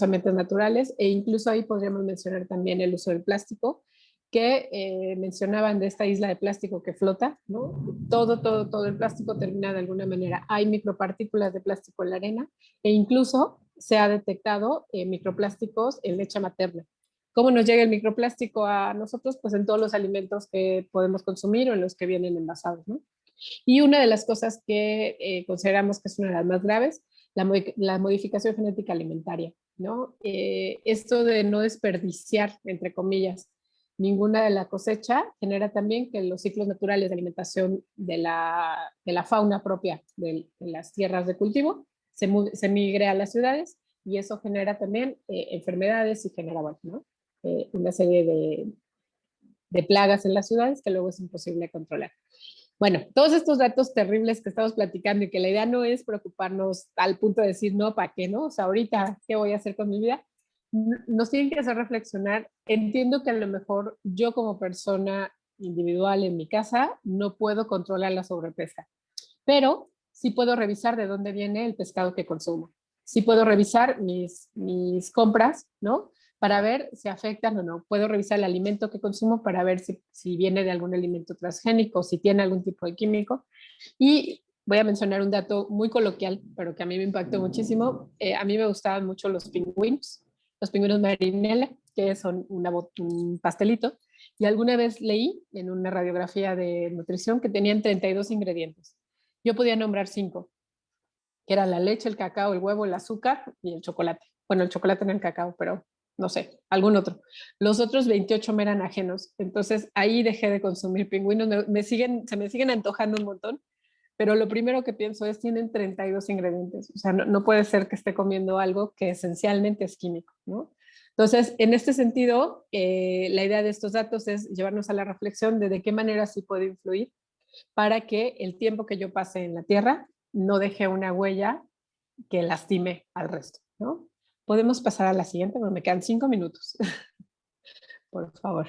ambientes naturales, e incluso ahí podríamos mencionar también el uso del plástico, que mencionaban de esta isla de plástico que flota, ¿no? Todo el plástico termina de alguna manera. Hay micropartículas de plástico en la arena e incluso se ha detectado microplásticos en leche materna. ¿Cómo nos llega el microplástico a nosotros? Pues en todos los alimentos que podemos consumir o en los que vienen envasados, ¿no? Y una de las cosas que consideramos que es una de las más graves, la modificación genética alimentaria, ¿no? Esto de no desperdiciar, entre comillas, ninguna de la cosecha genera también que los ciclos naturales de alimentación de la fauna propia de las tierras de cultivo se migre a las ciudades y eso genera también enfermedades y genera, bueno, ¿no? Una serie de plagas en las ciudades que luego es imposible controlar. Bueno, todos estos datos terribles que estamos platicando y que la idea no es preocuparnos al punto de decir, no, ¿para qué no? O sea, ahorita, ¿qué voy a hacer con mi vida? Nos tienen que hacer reflexionar. Entiendo que a lo mejor yo como persona individual en mi casa no puedo controlar la sobrepesca, pero sí puedo revisar de dónde viene el pescado que consumo. Sí puedo revisar mis compras, ¿no? Para ver si afectan o no. Puedo revisar el alimento que consumo para ver si viene de algún alimento transgénico, si tiene algún tipo de químico. Y voy a mencionar un dato muy coloquial, pero que a mí me impactó muchísimo. A mí me gustaban mucho los pingüinos marinela, que son un pastelito. Y alguna vez leí en una radiografía de nutrición que tenían 32 ingredientes. Yo podía nombrar 5, que era la leche, el cacao, el huevo, el azúcar y el chocolate. Bueno, el chocolate en el cacao, pero no sé, algún otro. Los otros 28 me eran ajenos. Entonces ahí dejé de consumir pingüinos. Se me siguen antojando un montón, pero lo primero que pienso es, tienen 32 ingredientes. O sea, no puede ser que esté comiendo algo que esencialmente es químico, ¿no? Entonces, en este sentido, la idea de estos datos es llevarnos a la reflexión de qué manera sí puede influir para que el tiempo que yo pase en la Tierra no deje una huella que lastime al resto, ¿no? Podemos pasar a la siguiente, porque me quedan 5 minutos. Por favor.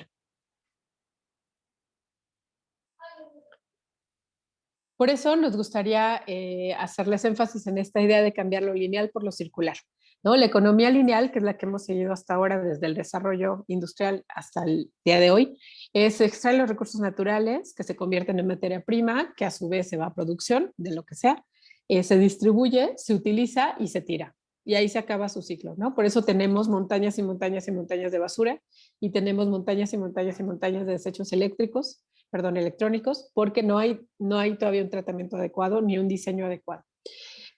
Por eso nos gustaría hacerles énfasis en esta idea de cambiar lo lineal por lo circular, ¿no? La economía lineal, que es la que hemos seguido hasta ahora desde el desarrollo industrial hasta el día de hoy, es extraer los recursos naturales que se convierten en materia prima, que a su vez se va a producción de lo que sea, se distribuye, se utiliza y se tira. Y ahí se acaba su ciclo, ¿no? Por eso tenemos montañas y montañas y montañas de basura y tenemos montañas y montañas y montañas de desechos eléctricos electrónicos, porque no hay todavía un tratamiento adecuado ni un diseño adecuado.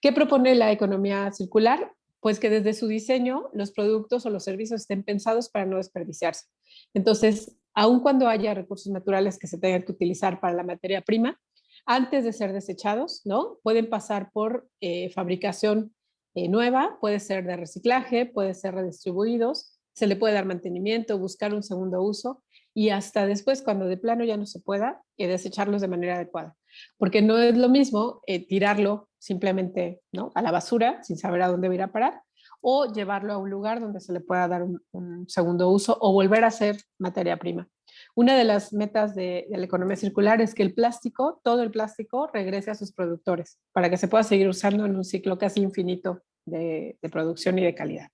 ¿Qué propone la economía circular? Pues que desde su diseño los productos o los servicios estén pensados para no desperdiciarse. Entonces, aun cuando haya recursos naturales que se tengan que utilizar para la materia prima, antes de ser desechados, ¿no? Pueden pasar por fabricación nueva, puede ser de reciclaje, puede ser redistribuidos, se le puede dar mantenimiento, buscar un segundo uso y hasta después, cuando de plano ya no se pueda, desecharlos de manera adecuada. Porque no es lo mismo tirarlo simplemente, ¿no?, a la basura sin saber a dónde va a ir a parar, o llevarlo a un lugar donde se le pueda dar un segundo uso o volver a ser materia prima. Una de las metas de la economía circular es que el plástico, todo el plástico, regrese a sus productores para que se pueda seguir usando en un ciclo casi infinito de producción y de calidad.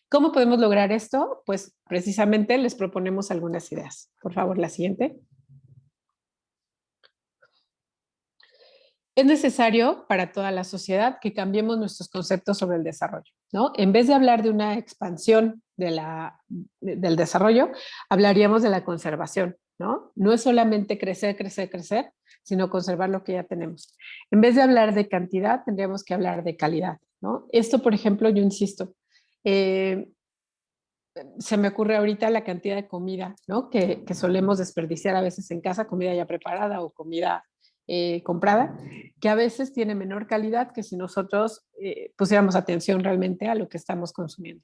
¿Cómo podemos lograr esto? Pues precisamente les proponemos algunas ideas. Por favor, la siguiente. Es necesario para toda la sociedad que cambiemos nuestros conceptos sobre el desarrollo, ¿no? En vez de hablar de una expansión del desarrollo, hablaríamos de la conservación, ¿no? No es solamente crecer, crecer, crecer, sino conservar lo que ya tenemos. En vez de hablar de cantidad, tendríamos que hablar de calidad, ¿no? Esto, por ejemplo, yo insisto, se me ocurre ahorita la cantidad de comida, ¿no?, que solemos desperdiciar a veces en casa, comida ya preparada o comida comprada, que a veces tiene menor calidad que si nosotros pusiéramos atención realmente a lo que estamos consumiendo.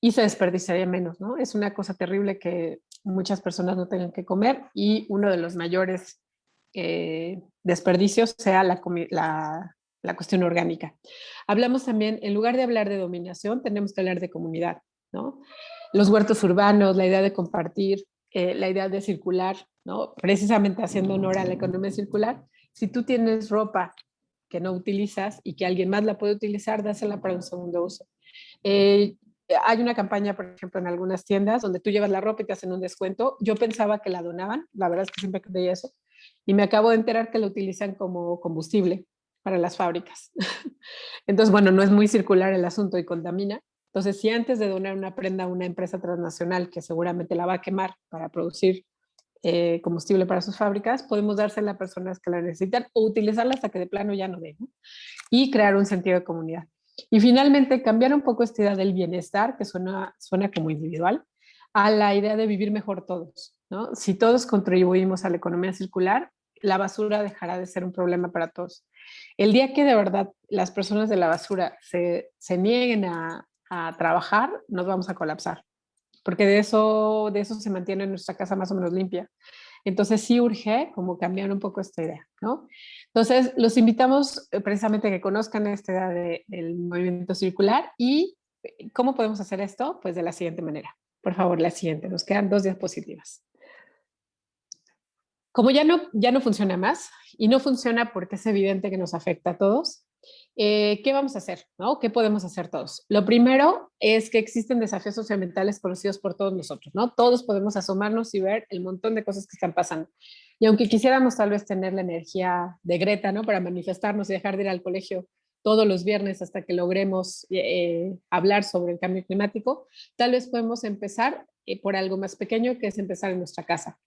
Y se desperdiciaría menos, ¿no? Es una cosa terrible que muchas personas no tengan que comer y uno de los mayores desperdicios sea la cuestión orgánica. Hablamos también, en lugar de hablar de dominación, tenemos que hablar de comunidad, ¿no? Los huertos urbanos, la idea de compartir, la idea de circular, ¿no? Precisamente haciendo honor a la economía circular. Si tú tienes ropa que no utilizas y que alguien más la puede utilizar, dásela para un segundo uso. Hay una campaña, por ejemplo, en algunas tiendas donde tú llevas la ropa y te hacen un descuento. Yo pensaba que la donaban, la verdad es que siempre creí eso, y me acabo de enterar que la utilizan como combustible para las fábricas. Entonces, bueno, no es muy circular el asunto y contamina. Entonces, si antes de donar una prenda a una empresa transnacional que seguramente la va a quemar para producir combustible para sus fábricas, podemos dársela a personas que la necesitan o utilizarla hasta que de plano ya no den, ¿no? Y crear un sentido de comunidad. Y finalmente, cambiar un poco esta idea del bienestar, que suena como individual, a la idea de vivir mejor todos, ¿no? Si todos contribuimos a la economía circular, la basura dejará de ser un problema para todos. El día que de verdad las personas de la basura se nieguen a trabajar, nos vamos a colapsar, porque de eso se mantiene nuestra casa más o menos limpia. Entonces sí urge como cambiar un poco esta idea, ¿no? Entonces los invitamos precisamente a que conozcan esta idea del movimiento circular y ¿cómo podemos hacer esto? Pues de la siguiente manera. Por favor, la siguiente. Nos quedan 2 diapositivas. Como ya no funciona más y no funciona porque es evidente que nos afecta a todos, ¿qué vamos a hacer? ¿No? ¿Qué podemos hacer todos? Lo primero es que existen desafíos socioambientales conocidos por todos nosotros, ¿no? Todos podemos asomarnos y ver el montón de cosas que están pasando. Y aunque quisiéramos tal vez tener la energía de Greta, ¿no?, para manifestarnos y dejar de ir al colegio todos los viernes hasta que logremos hablar sobre el cambio climático, tal vez podemos empezar por algo más pequeño, que es empezar en nuestra casa.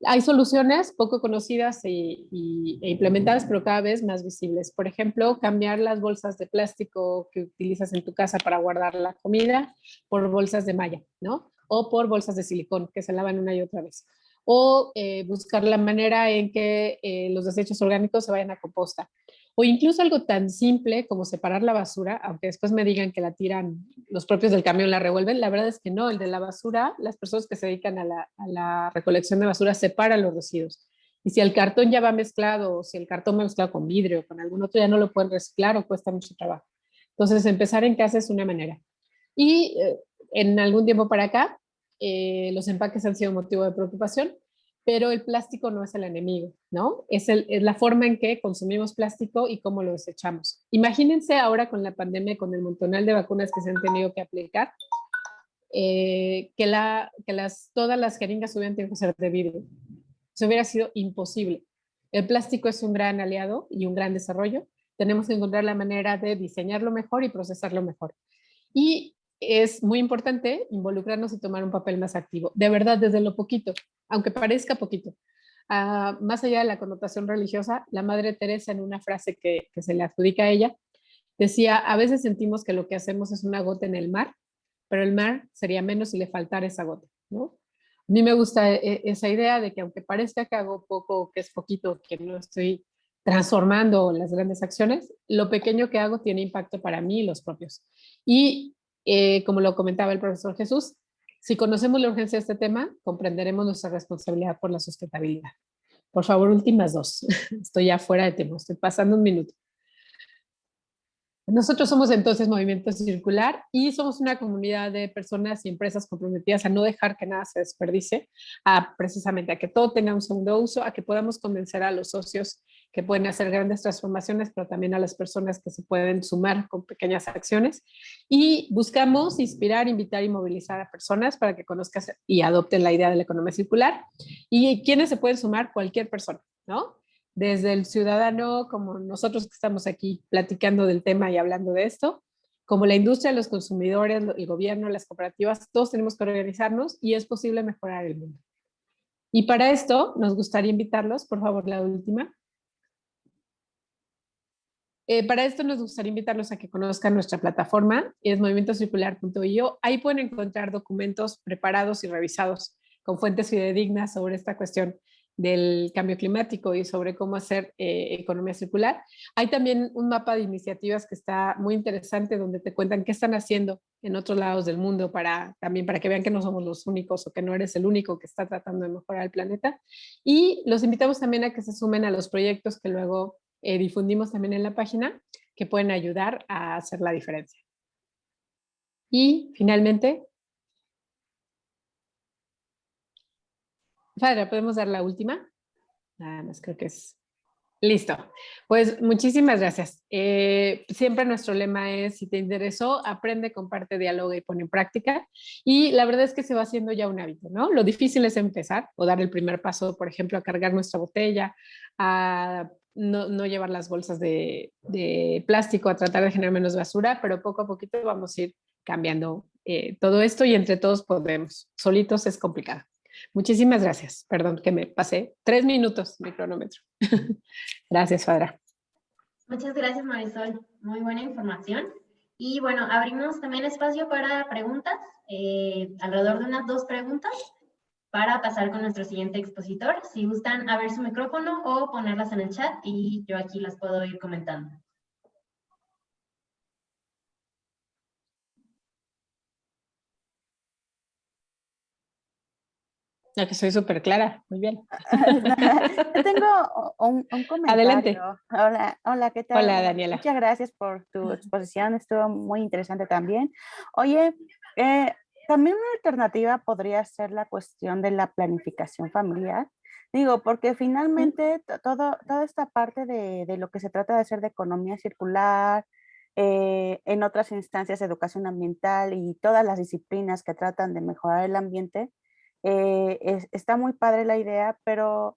Hay soluciones poco conocidas e implementadas, pero cada vez más visibles. Por ejemplo, cambiar las bolsas de plástico que utilizas en tu casa para guardar la comida por bolsas de malla, ¿no? O por bolsas de silicón que se lavan una y otra vez. O buscar la manera en que los desechos orgánicos se vayan a composta. O incluso algo tan simple como separar la basura, aunque después me digan que la tiran los propios del camión, la revuelven. La verdad es que no, el de la basura, las personas que se dedican a la recolección de basura separan los residuos. Y si el cartón ya va mezclado, o si el cartón va mezclado con vidrio o con algún otro, ya no lo pueden reciclar o cuesta mucho trabajo. Entonces, empezar en casa es una manera. Y en algún tiempo para acá, los empaques han sido motivo de preocupación, pero el plástico no es el enemigo, ¿no? Es la forma en que consumimos plástico y cómo lo desechamos. Imagínense ahora con la pandemia, con el montonal de vacunas que se han tenido que aplicar, todas las jeringas hubieran tenido que ser de vidrio. Eso hubiera sido imposible. El plástico es un gran aliado y un gran desarrollo. Tenemos que encontrar la manera de diseñarlo mejor y procesarlo mejor. Y es muy importante involucrarnos y tomar un papel más activo, de verdad, desde lo poquito, aunque parezca poquito. más allá de la connotación religiosa, la Madre Teresa, en una frase que se le adjudica a ella, decía: a veces sentimos que lo que hacemos es una gota en el mar, pero el mar sería menos si le faltara esa gota, ¿no? A mí me gusta esa idea de que aunque parezca que hago poco, que es poquito, que no estoy transformando las grandes acciones, lo pequeño que hago tiene impacto para mí y los propios. Y como lo comentaba el profesor Jesús, si conocemos la urgencia de este tema, comprenderemos nuestra responsabilidad por la sustentabilidad. Por favor, últimas dos. Estoy ya fuera de tema, estoy pasando un minuto. Nosotros somos entonces Movimiento Circular y somos una comunidad de personas y empresas comprometidas a no dejar que nada se desperdicie, precisamente a que todo tenga un segundo uso, a que podamos convencer a los socios que pueden hacer grandes transformaciones, pero también a las personas que se pueden sumar con pequeñas acciones. Y buscamos inspirar, invitar y movilizar a personas para que conozcan y adopten la idea de la economía circular. ¿Y quiénes se pueden sumar? Cualquier persona, ¿no? Desde el ciudadano, como nosotros que estamos aquí platicando del tema y hablando de esto, como la industria, los consumidores, el gobierno, las cooperativas, todos tenemos que organizarnos y es posible mejorar el mundo. Y para esto nos gustaría invitarlos, por favor, la última. Para esto nos gustaría invitarlos a que conozcan nuestra plataforma, es movimentocircular.io. Ahí pueden encontrar documentos preparados y revisados con fuentes fidedignas sobre esta cuestión del cambio climático y sobre cómo hacer economía circular. Hay también un mapa de iniciativas que está muy interesante donde te cuentan qué están haciendo en otros lados del mundo también para que vean que no somos los únicos o que no eres el único que está tratando de mejorar el planeta. Y los invitamos también a que se sumen a los proyectos que luego difundimos también en la página que pueden ayudar a hacer la diferencia. Y finalmente, Fadra, ¿podemos dar la última? Nada más creo que es... Listo. Pues muchísimas gracias. Siempre nuestro lema es, si te interesó, aprende, comparte, dialoga y pone en práctica. Y la verdad es que se va haciendo ya un hábito, ¿no? Lo difícil es empezar o dar el primer paso, por ejemplo, a cargar nuestra botella, a no llevar las bolsas de plástico, a tratar de generar menos basura, pero poco a poquito vamos a ir cambiando todo esto y entre todos podemos. Solitos es complicado. Muchísimas gracias. Perdón que me pasé 3 minutos mi cronómetro. Gracias, Fadra. Muchas gracias, Marisol. Muy buena información. Y bueno, abrimos también espacio para preguntas, alrededor de unas 2 preguntas, para pasar con nuestro siguiente expositor. Si gustan abrir su micrófono o ponerlas en el chat y yo aquí las puedo ir comentando. Ya que soy súper clara, muy bien. Yo tengo un comentario. Adelante. Hola, ¿qué tal? Hola, Daniela. Muchas gracias por tu exposición, estuvo muy interesante también. Oye, también una alternativa podría ser la cuestión de la planificación familiar. Digo, porque finalmente toda esta parte de lo que se trata de hacer de economía circular, en otras instancias de educación ambiental y todas las disciplinas que tratan de mejorar el ambiente, está muy padre la idea, pero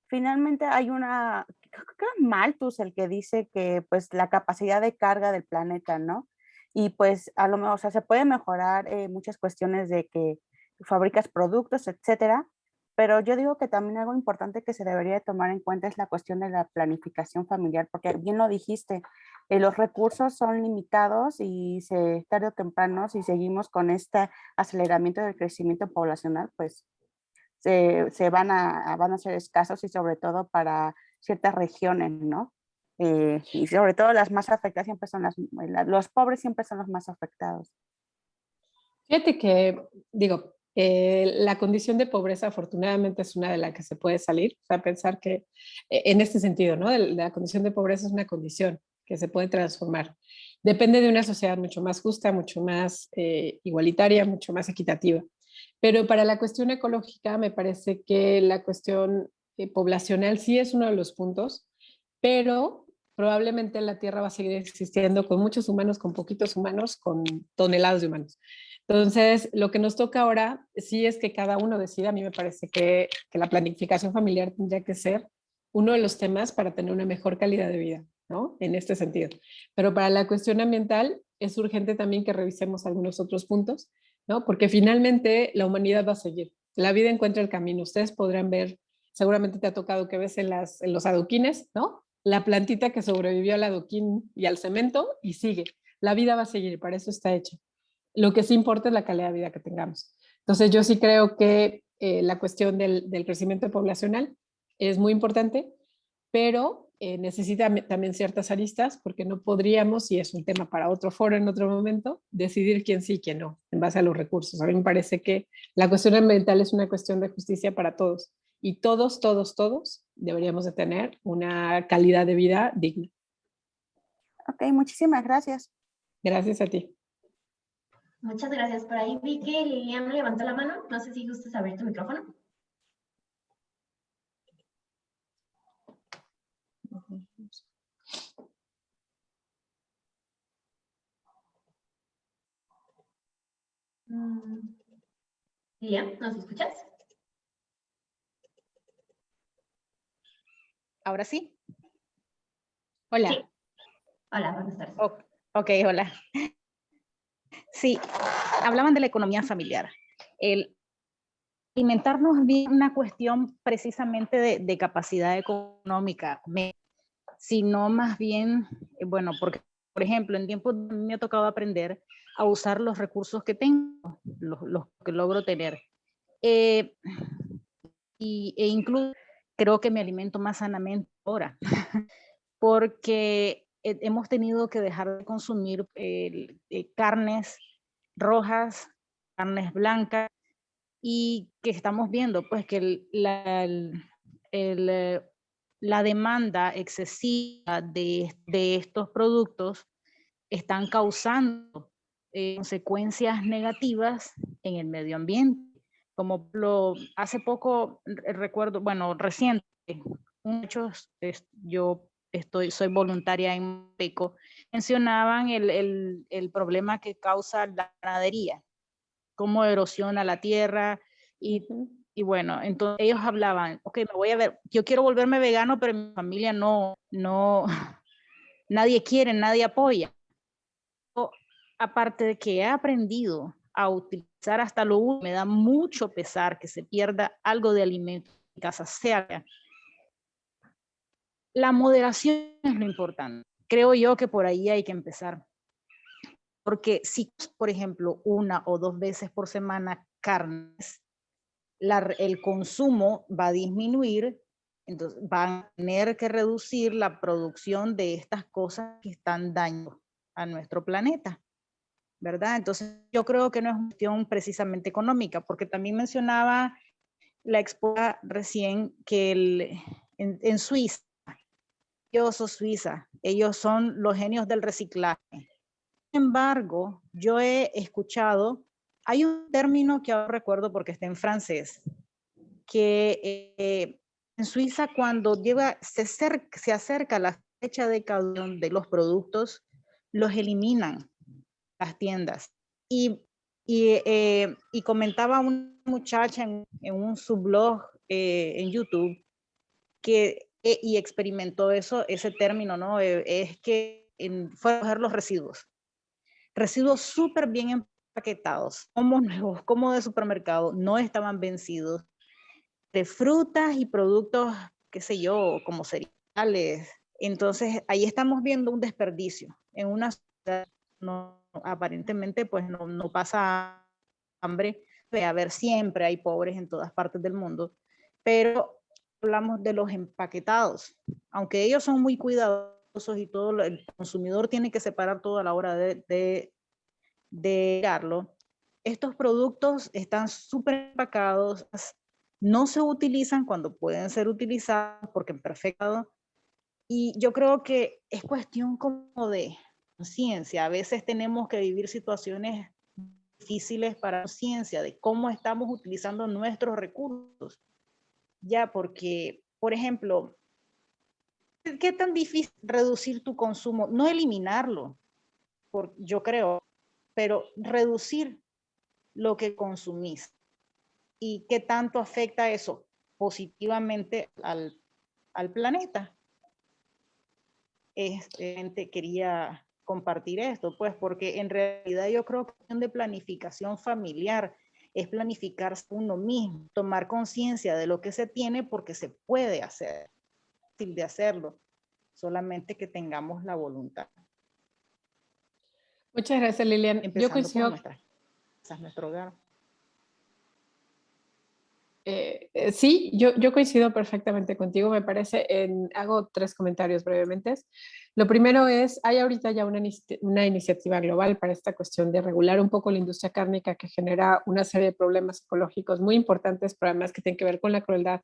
finalmente hay creo que es Malthus el que dice que pues la capacidad de carga del planeta, ¿no? Y pues a lo mejor, o sea, se puede mejorar muchas cuestiones de que fabricas productos, etcétera, pero yo digo que también algo importante que se debería de tomar en cuenta es la cuestión de la planificación familiar, porque bien lo dijiste, los recursos son limitados y tarde o temprano, si seguimos con este aceleramiento del crecimiento poblacional, pues van a ser escasos y sobre todo para ciertas regiones, ¿no? Y sobre todo las más afectadas siempre son los pobres siempre son los más afectados. Fíjate que, digo, la condición de pobreza afortunadamente es una de las que se puede salir, o sea, pensar que en este sentido, ¿no? La condición de pobreza es una condición que se puede transformar. Depende de una sociedad mucho más justa, mucho más igualitaria, mucho más equitativa. Pero para la cuestión ecológica me parece que la cuestión poblacional sí es uno de los puntos, pero probablemente la Tierra va a seguir existiendo con muchos humanos, con poquitos humanos, con toneladas de humanos. Entonces, lo que nos toca ahora sí es que cada uno decida. A mí me parece que la planificación familiar tendría que ser uno de los temas para tener una mejor calidad de vida, ¿no? En este sentido. Pero para la cuestión ambiental es urgente también que revisemos algunos otros puntos, ¿no? Porque finalmente la humanidad va a seguir. La vida encuentra el camino. Ustedes podrán ver Seguramente te ha tocado que ves en los adoquines, ¿no? La plantita que sobrevivió al adoquín y al cemento y sigue. La vida va a seguir, para eso está hecha. Lo que sí importa es la calidad de vida que tengamos. Entonces yo sí creo que la cuestión del crecimiento poblacional es muy importante, pero necesita también ciertas aristas porque no podríamos, y es un tema para otro foro en otro momento, decidir quién sí y quién no, en base a los recursos. A mí me parece que la cuestión ambiental es una cuestión de justicia para todos y todos, todos, todos deberíamos de tener una calidad de vida digna. Ok, muchísimas gracias. Gracias a ti. Muchas gracias. Por ahí vi que Lilian levantó la mano. No sé si gustas abrir tu micrófono. Lilian, ¿nos escuchas? ¿Ahora sí? Hola. Sí. Hola, buenas tardes. Ok, hola. Sí, hablaban de la economía familiar. El alimentarnos es bien una cuestión precisamente de capacidad económica, sino más bien, bueno, porque, por ejemplo, en tiempo me ha tocado aprender a usar los recursos que tengo, los que logro tener. E incluso creo que me alimento más sanamente ahora, porque hemos tenido que dejar de consumir carnes rojas, carnes blancas, y que estamos viendo pues que la demanda excesiva de estos productos están causando consecuencias negativas en el medio ambiente. Como hace poco, recuerdo, bueno, reciente, muchos, yo soy voluntaria en México, mencionaban el problema que causa la ganadería, cómo erosiona la tierra y bueno, entonces ellos hablaban, ok, me voy a ver, yo quiero volverme vegano, pero mi familia no, nadie quiere, nadie apoya. Aparte de que he aprendido a utilizar hasta lo último, me da mucho pesar que se pierda algo de alimento en casa, sea la moderación es lo importante. Creo yo que por ahí hay que empezar. Porque si, por ejemplo, 1 o 2 veces por semana carnes, el consumo va a disminuir, entonces van a tener que reducir la producción de estas cosas que están dañando a nuestro planeta, ¿verdad? Entonces yo creo que no es una cuestión precisamente económica, porque también mencionaba la expo recién que en Suiza, yo soy Suiza, ellos son los genios del reciclaje. Sin embargo, yo he escuchado, hay un término que ahora recuerdo porque está en francés, que en Suiza cuando se acerca la fecha de caducidad de los productos, los eliminan las tiendas. Y comentaba una muchacha en un subblog en YouTube que y experimentó ese término, ¿no? Es que fue a coger los residuos súper bien empaquetados, como nuevos, como de supermercado, no estaban vencidos, de frutas y productos, qué sé yo, como cereales. Entonces, ahí estamos viendo un desperdicio. En una ciudad aparentemente pues no pasa hambre, debe haber siempre, hay pobres en todas partes del mundo, pero hablamos de los empaquetados, aunque ellos son muy cuidadosos y todo, el consumidor tiene que separar todo a la hora de darlo. Estos productos están súper empacados, no se utilizan cuando pueden ser utilizados porque en perfecto estado. Y yo creo que es cuestión como de conciencia. A veces tenemos que vivir situaciones difíciles para conciencia de cómo estamos utilizando nuestros recursos. Ya, porque, por ejemplo, ¿qué tan difícil reducir tu consumo? No eliminarlo, yo creo, pero reducir lo que consumís. ¿Y qué tanto afecta eso positivamente al planeta? Quería compartir esto, pues, porque en realidad yo creo que es de planificación familiar es planificarse uno mismo, tomar conciencia de lo que se tiene porque se puede hacer, es fácil de hacerlo, solamente que tengamos la voluntad. Muchas gracias, Lilian. Yo Empezando coincido. por nuestras casas, nuestro hogar. Sí, yo coincido perfectamente contigo, me parece. Hago 3 comentarios brevemente. Lo primero es, hay ahorita ya una iniciativa global para esta cuestión de regular un poco la industria cárnica que genera una serie de problemas ecológicos muy importantes, pero además que tienen que ver con la crueldad,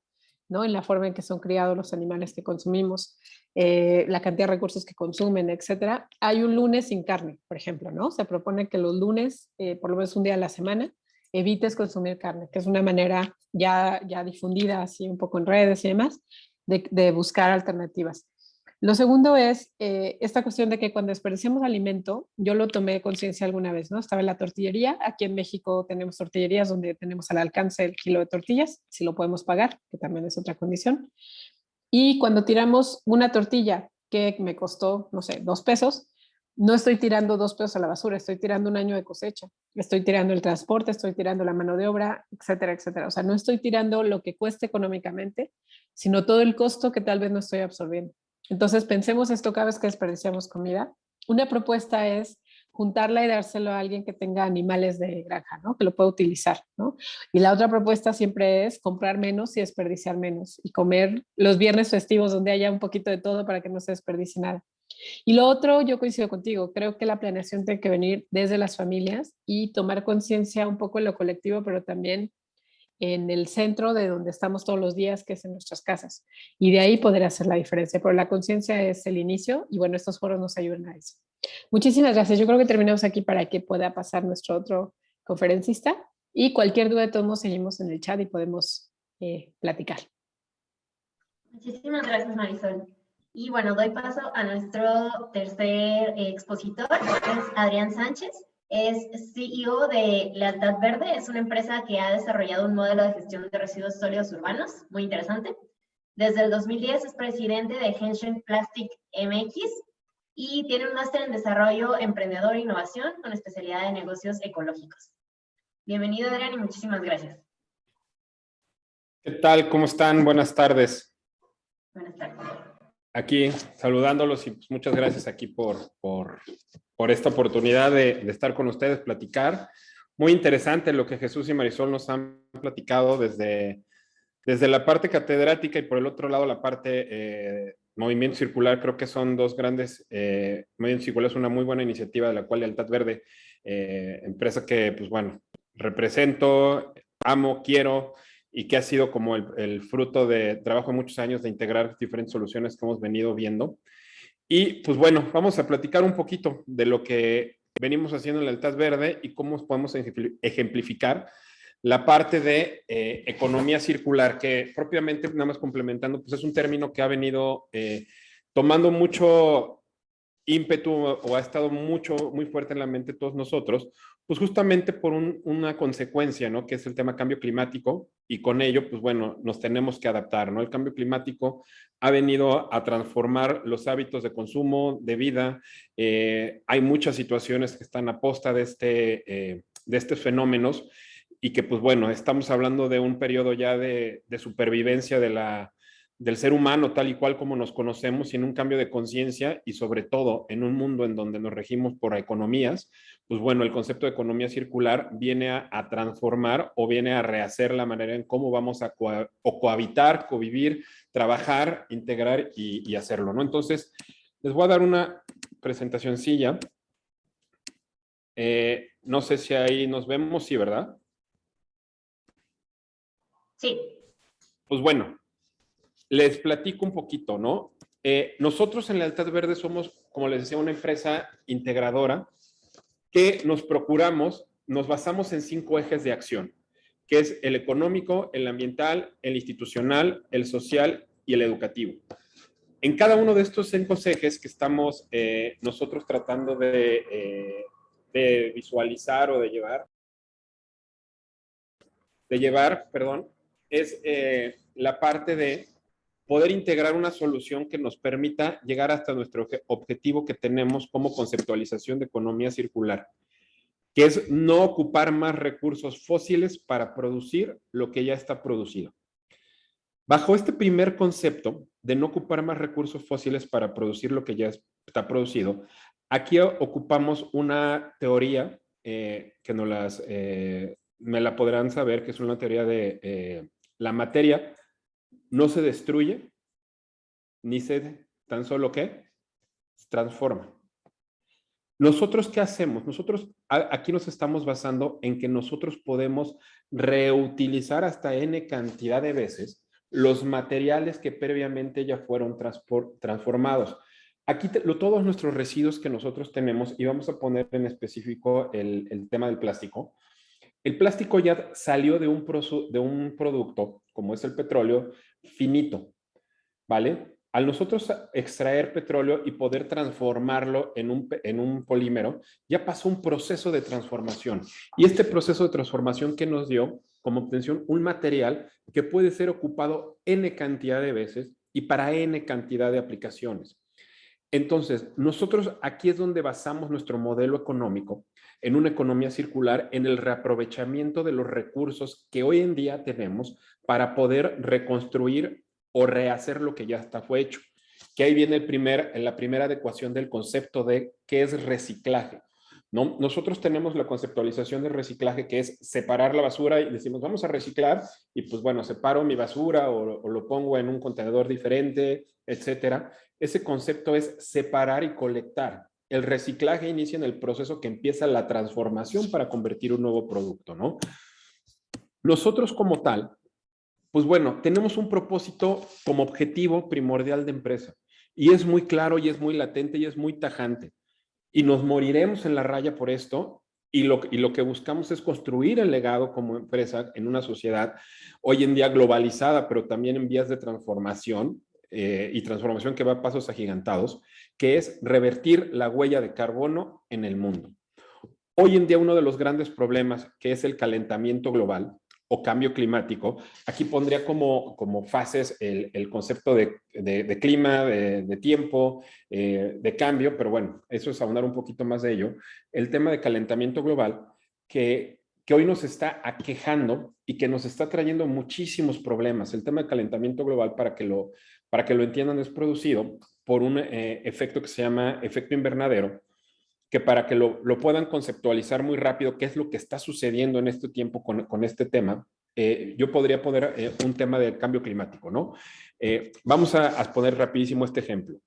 ¿no? En la forma en que son criados los animales que consumimos, la cantidad de recursos que consumen, etcétera. Hay un lunes sin carne, por ejemplo, ¿no? Se propone que los lunes, por lo menos un día a la semana, evites consumir carne, que es una manera ya difundida así un poco en redes y demás, de buscar alternativas. Lo segundo es esta cuestión de que cuando desperdiciamos alimento, yo lo tomé conciencia alguna vez, ¿no? Estaba en la tortillería, aquí en México tenemos tortillerías donde tenemos al alcance el kilo de tortillas, si lo podemos pagar, que también es otra condición. Y cuando tiramos una tortilla que me costó, no sé, 2 pesos, no estoy tirando 2 pesos a la basura, estoy tirando un año de cosecha, estoy tirando el transporte, estoy tirando la mano de obra, etcétera, etcétera. O sea, no estoy tirando lo que cueste económicamente, sino todo el costo que tal vez no estoy absorbiendo. Entonces, pensemos esto cada vez que desperdiciamos comida. Una propuesta es juntarla y dárselo a alguien que tenga animales de granja, ¿no? Que lo pueda utilizar, ¿no? Y la otra propuesta siempre es comprar menos y desperdiciar menos y comer los viernes festivos donde haya un poquito de todo para que no se desperdicie nada. Y lo otro, yo coincido contigo, creo que la planeación tiene que venir desde las familias y tomar conciencia un poco en lo colectivo, pero también en el centro de donde estamos todos los días, que es en nuestras casas. Y de ahí poder hacer la diferencia. Pero la conciencia es el inicio y bueno, estos foros nos ayudan a eso. Muchísimas gracias. Yo creo que terminamos aquí para que pueda pasar nuestro otro conferencista y cualquier duda de todos modos seguimos en el chat y podemos platicar. Muchísimas gracias, Marisol. Y bueno, doy paso a nuestro tercer expositor, que es Adrián Sánchez. Es CEO de Lealtad Verde, es una empresa que ha desarrollado un modelo de gestión de residuos sólidos urbanos, muy interesante. Desde el 2010 es presidente de Henshin Plastic MX y tiene un máster en desarrollo emprendedor e innovación con especialidad en negocios ecológicos. Bienvenido, Adrián, y muchísimas gracias. ¿Qué tal? ¿Cómo están? Buenas tardes. Buenas tardes. Aquí saludándolos y pues muchas gracias aquí por esta oportunidad de estar con ustedes, platicar. Muy interesante lo que Jesús y Marisol nos han platicado desde la parte catedrática y por el otro lado la parte movimiento circular. Creo que son dos grandes, movimiento circular es una muy buena iniciativa de la cual Lealtad Verde, empresa que pues bueno, represento, amo, quiero, y que ha sido como el fruto de trabajo de muchos años de integrar diferentes soluciones que hemos venido viendo. Y pues bueno, vamos a platicar un poquito de lo que venimos haciendo en Lealtad Verde y cómo podemos ejemplificar la parte de economía circular, que propiamente, nada más complementando, pues es un término que ha venido tomando mucho ímpetu o ha estado muy fuerte en la mente de todos nosotros, pues justamente por una consecuencia, ¿no? Que es el tema cambio climático, y con ello, pues bueno, nos tenemos que adaptar, ¿no? El cambio climático ha venido a transformar los hábitos de consumo, de vida. Hay muchas situaciones que están a posta de estos fenómenos y que, pues bueno, estamos hablando de un periodo ya de supervivencia del ser humano tal y cual como nos conocemos, y en un cambio de conciencia y sobre todo en un mundo en donde nos regimos por economías, pues bueno, el concepto de economía circular viene a transformar o viene a rehacer la manera en cómo vamos a cohabitar, convivir, trabajar, integrar y hacerlo, ¿no? Entonces, les voy a dar una presentacioncilla. No sé si ahí nos vemos, sí, ¿verdad? Sí. Pues bueno, les platico un poquito, ¿no? Nosotros en Lealtad Verde somos, como les decía, una empresa integradora que nos basamos en 5 ejes de acción, que es el económico, el ambiental, el institucional, el social y el educativo. En cada uno de estos 5 ejes que estamos nosotros tratando de visualizar o de llevar, es la parte de poder integrar una solución que nos permita llegar hasta nuestro objetivo que tenemos como conceptualización de economía circular. que es no ocupar más recursos fósiles para producir lo que ya está producido. Bajo este primer concepto de no ocupar más recursos fósiles para producir lo que ya está producido, aquí ocupamos una teoría que me la podrán saber, que es una teoría de la materia no se destruye, ni se tan solo ¿qué? Se transforma. ¿Nosotros qué hacemos? Nosotros aquí nos estamos basando en que nosotros podemos reutilizar hasta N cantidad de veces los materiales que previamente ya fueron transformados. Aquí todos nuestros residuos que nosotros tenemos, y vamos a poner en específico el tema del plástico. El plástico ya salió de un producto, como es el petróleo, finito, ¿vale? Al nosotros extraer petróleo y poder transformarlo en un polímero, ya pasó un proceso de transformación. Y este proceso de transformación que nos dio como obtención un material que puede ser ocupado N cantidad de veces y para N cantidad de aplicaciones. Entonces, nosotros aquí es donde basamos nuestro modelo económico, en una economía circular, en el reaprovechamiento de los recursos que hoy en día tenemos para poder reconstruir o rehacer lo que ya fue hecho. Que ahí viene la primera adecuación del concepto de qué es reciclaje, ¿no? Nosotros tenemos la conceptualización del reciclaje, que es separar la basura y decimos, vamos a reciclar, y pues bueno, separo mi basura o lo pongo en un contenedor diferente, etcétera. Ese concepto es separar y colectar. El reciclaje inicia en el proceso que empieza la transformación para convertir un nuevo producto, ¿no? Nosotros como tal, pues bueno, tenemos un propósito como objetivo primordial de empresa, y es muy claro y es muy latente y es muy tajante, y nos moriremos en la raya por esto, y lo que buscamos es construir el legado como empresa en una sociedad hoy en día globalizada, pero también en vías de transformación, y transformación que va a pasos agigantados, que es revertir la huella de carbono en el mundo. Hoy en día uno de los grandes problemas, que es el calentamiento global o cambio climático, aquí pondría como fases el concepto de clima, de tiempo, de cambio, pero bueno, eso es ahondar un poquito más de ello. El tema de calentamiento global, que hoy nos está aquejando y que nos está trayendo muchísimos problemas. El tema de calentamiento global, para que lo entiendan, es producido por un efecto que se llama efecto invernadero, que para que lo puedan conceptualizar muy rápido qué es lo que está sucediendo en este tiempo con este tema, yo podría poner un tema del cambio climático, ¿no? Vamos a poner rapidísimo este ejemplo.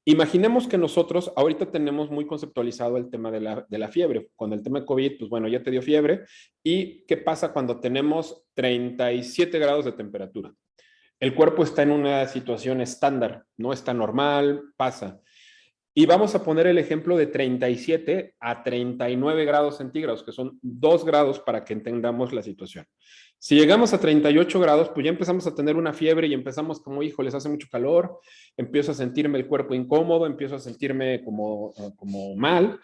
Imaginemos que nosotros ahorita tenemos muy conceptualizado el tema de la fiebre. Con el tema de COVID, pues bueno, ya te dio fiebre. ¿Y qué pasa cuando tenemos 37 grados de temperatura? El cuerpo está en una situación estándar, no está normal, pasa. Y vamos a poner el ejemplo de 37 a 39 grados centígrados, que son 2 grados para que entendamos la situación. Si llegamos a 38 grados, pues ya empezamos a tener una fiebre y empezamos como, hijo, les hace mucho calor, empiezo a sentirme el cuerpo incómodo, empiezo a sentirme como mal.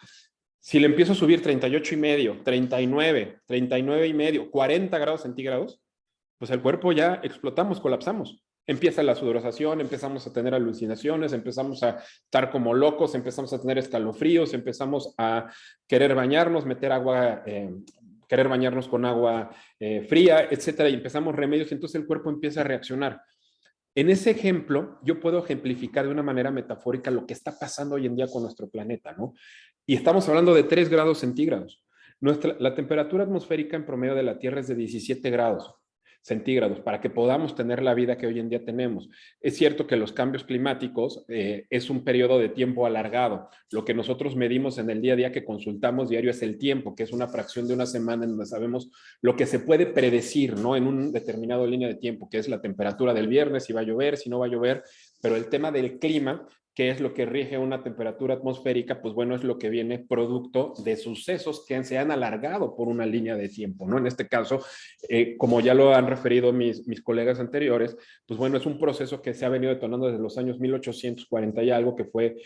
Si le empiezo a subir 38 y medio, 39 y medio, 40 grados centígrados, pues el cuerpo ya explotamos, colapsamos. Empieza la sudoración, empezamos a tener alucinaciones, empezamos a estar como locos, empezamos a tener escalofríos, empezamos a querer bañarnos, querer bañarnos con agua fría, etcétera, y empezamos remedios, entonces el cuerpo empieza a reaccionar. En ese ejemplo, yo puedo ejemplificar de una manera metafórica lo que está pasando hoy en día con nuestro planeta, ¿no? Y estamos hablando de 3 grados centígrados. La temperatura atmosférica en promedio de la Tierra es de 17 grados centígrados, para que podamos tener la vida que hoy en día tenemos. Es cierto que los cambios climáticos es un periodo de tiempo alargado. Lo que nosotros medimos en el día a día que consultamos diario es el tiempo, que es una fracción de una semana en donde sabemos lo que se puede predecir, ¿no? En un determinado línea de tiempo, que es la temperatura del viernes, si va a llover, si no va a llover, pero el tema del clima, que es lo que rige una temperatura atmosférica, pues bueno, es lo que viene producto de sucesos que se han alargado por una línea de tiempo, ¿no? En este caso, como ya lo han referido mis colegas anteriores, pues bueno, es un proceso que se ha venido detonando desde los años 1840 y algo, que fue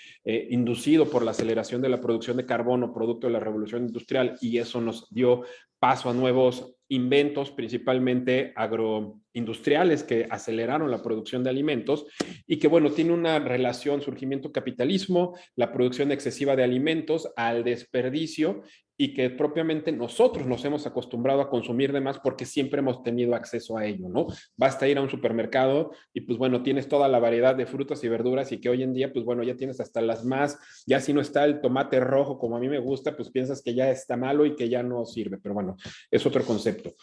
inducido por la aceleración de la producción de carbono, producto de la revolución industrial, y eso nos dio paso a nuevos inventos, principalmente agroindustriales, que aceleraron la producción de alimentos y que, bueno, tiene una relación, surgimiento capitalismo, la producción excesiva de alimentos al desperdicio y que propiamente nosotros nos hemos acostumbrado a consumir de más porque siempre hemos tenido acceso a ello, ¿no? Basta ir a un supermercado y pues bueno, tienes toda la variedad de frutas y verduras y que hoy en día pues bueno, ya tienes hasta las más, ya si no está el tomate rojo como a mí me gusta, pues piensas que ya está malo y que ya no sirve, pero bueno, es otro concepto.